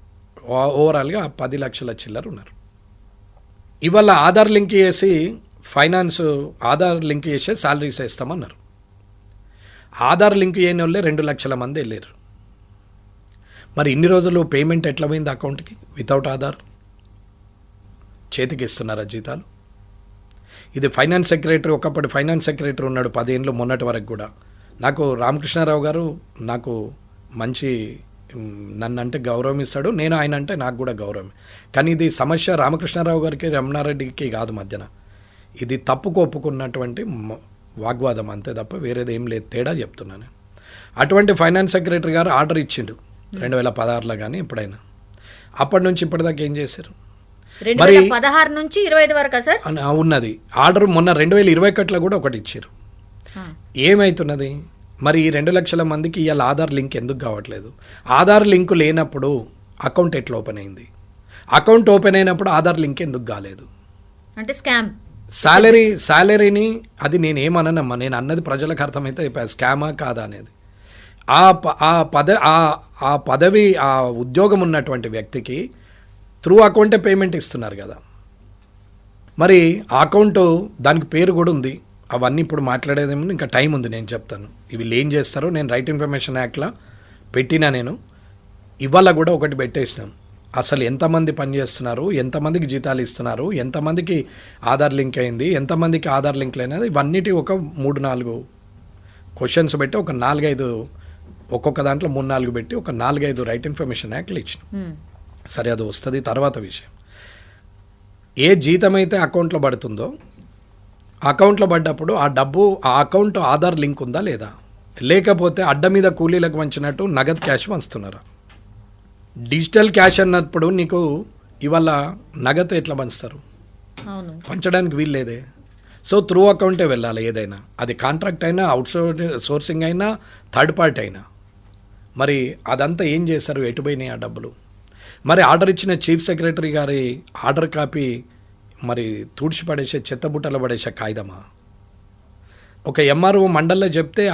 ఓవరాల్గా 10 లక్షల చిల్లర ఉన్నారు. ఇవాళ ఆధార్ లింక్ చేసి ఆధార్ లింక్ చేసే శాలరీస్ వేస్తామన్నారు. ఆధార్ లింక్ చేయని వాళ్ళే 2 లక్షల మంది వెళ్ళారు. మరి ఇన్ని రోజులు పేమెంట్ ఎట్లా పోయింది అకౌంట్కి? వితౌట్ ఆధార్ చేతికి ఇస్తున్నారా జీతాలు? ఇది ఫైనాన్స్ సెక్రటరీ, ఒకప్పటి ఫైనాన్స్ సెక్రటరీ ఉన్నాడు 10 ఏళ్ళు మొన్నటి వరకు కూడా. నాకు రామకృష్ణారావు గారు నాకు మంచి, నన్ను అంటే గౌరవం ఇస్తాడు, నేను ఆయన అంటే నాకు కూడా గౌరవం. కానీ ఇది సమస్య రామకృష్ణారావు గారికి రమణారెడ్డికి కాదు మధ్యన. ఇది తప్పుకు ఒప్పుకున్నటువంటి వాగ్వాదం అంతే తప్ప వేరేది ఏం లేదు. తేడా చెప్తున్నాను. అటువంటి ఫైనాన్స్ సెక్రటరీ గారు ఆర్డర్ ఇచ్చిండు 2016లో కానీ ఎప్పుడైనా. అప్పటి నుంచి ఇప్పటిదాకా ఏం చేశారు? 2016 నుంచి 25 వరకు సార్ ఉన్నది ఆర్డర్. మొన్న 2021లో కూడా ఒకటి ఇచ్చారు. ఏమవుతున్నది మరి? ఈ 2 లక్షల మందికి ఇవాళ ఆధార్ లింక్ ఎందుకు కావట్లేదు? ఆధార్ లింక్ లేనప్పుడు అకౌంట్ ఎట్లా ఓపెన్ అయింది? అకౌంట్ ఓపెన్ అయినప్పుడు ఆధార్ లింక్ ఎందుకు కాలేదు? అంటే స్కామ్. శాలరీని అది నేనేమనమ్మా, నేను అన్నది ప్రజలకు అర్థమైతే స్కామా కాదా అనేది. ఆ పదవి ఆ ఉద్యోగం ఉన్నటువంటి వ్యక్తికి త్రూ అకౌంటే పేమెంట్ ఇస్తున్నారు కదా. మరి ఆ అకౌంట్ దానికి పేరు కూడా ఉంది. అవన్నీ ఇప్పుడు మాట్లాడేదేమో, ఇంకా టైం ఉంది, నేను చెప్తాను. ఇవి ఏం చేస్తారో నేను రైట్ ఇన్ఫర్మేషన్ యాక్ట్లా పెట్టినా. నేను ఇవాళ కూడా ఒకటి పెట్టేసినాం. అసలు ఎంతమంది పనిచేస్తున్నారు, ఎంతమందికి జీతాలు ఇస్తున్నారు, ఎంతమందికి ఆధార్ లింక్ అయింది, ఎంతమందికి ఆధార్ లింక్ లేనిది, ఇవన్నిటి ఒక 3-4 క్వశ్చన్స్ పెట్టి ఒక 4-5 ఒక్కొక్క దాంట్లో 3-4 పెట్టి ఒక 4-5 రైట్ ఇన్ఫర్మేషన్ యాక్ట్లు ఇచ్చినాం. సరే, అది వస్తుంది తర్వాత విషయం. ఏ జీతం అయితే అకౌంట్లో పడుతుందో అకౌంట్లో పడ్డప్పుడు ఆ డబ్బు ఆ అకౌంట్ ఆధార్ లింక్ ఉందా లేదా? లేకపోతే అడ్డ మీద కూలీలకు వంచినట్టు నగదు క్యాష్ వంచుతున్నారా? డిజిటల్ క్యాష్ అన్నప్పుడు నీకు ఇవాళ నగదు ఎట్లా పంచుతారు? పంచడానికి వీల్లేదే. సో త్రూ అకౌంటే వెళ్ళాలి ఏదైనా, అది కాంట్రాక్ట్ అయినా, సోర్సింగ్ అయినా, థర్డ్ పార్టీ అయినా. మరి అదంతా ఏం చేశారు? ఎటు పోయినాయి ఆ డబ్బులు? మరి ఆర్డర్ ఇచ్చిన చీఫ్ సెక్రటరీ గారి ఆర్డర్ కాపీ మరి తుడిచిపడేసే, చెత్తబుట్టలో పడేసే కాగితమా? ఒక ఎంఆర్ఓ మండల్లో చెప్తే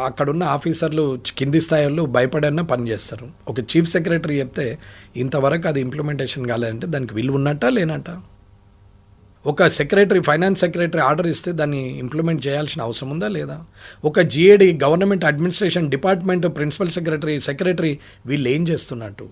అక్కడున్న ఆఫీసర్లు కింది స్థాయిలో భయపడన్నా పని చేస్తారు. ఒక చీఫ్ సెక్రటరీ చెప్తే ఇంతవరకు అది ఇంప్లిమెంటేషన్ కాలేదంటే దానికి విలువ ఉన్నట్ట లేనట్ట? ఒక సెక్రటరీ, ఫైనాన్స్ సెక్రటరీ ఆర్డర్ ఇస్తే దాన్ని ఇంప్లిమెంట్ చేయాల్సిన అవసరం ఉందా లేదా? ఒక GAD, government administration department principal secretary వీళ్ళు ఏం చేస్తున్నట్టు?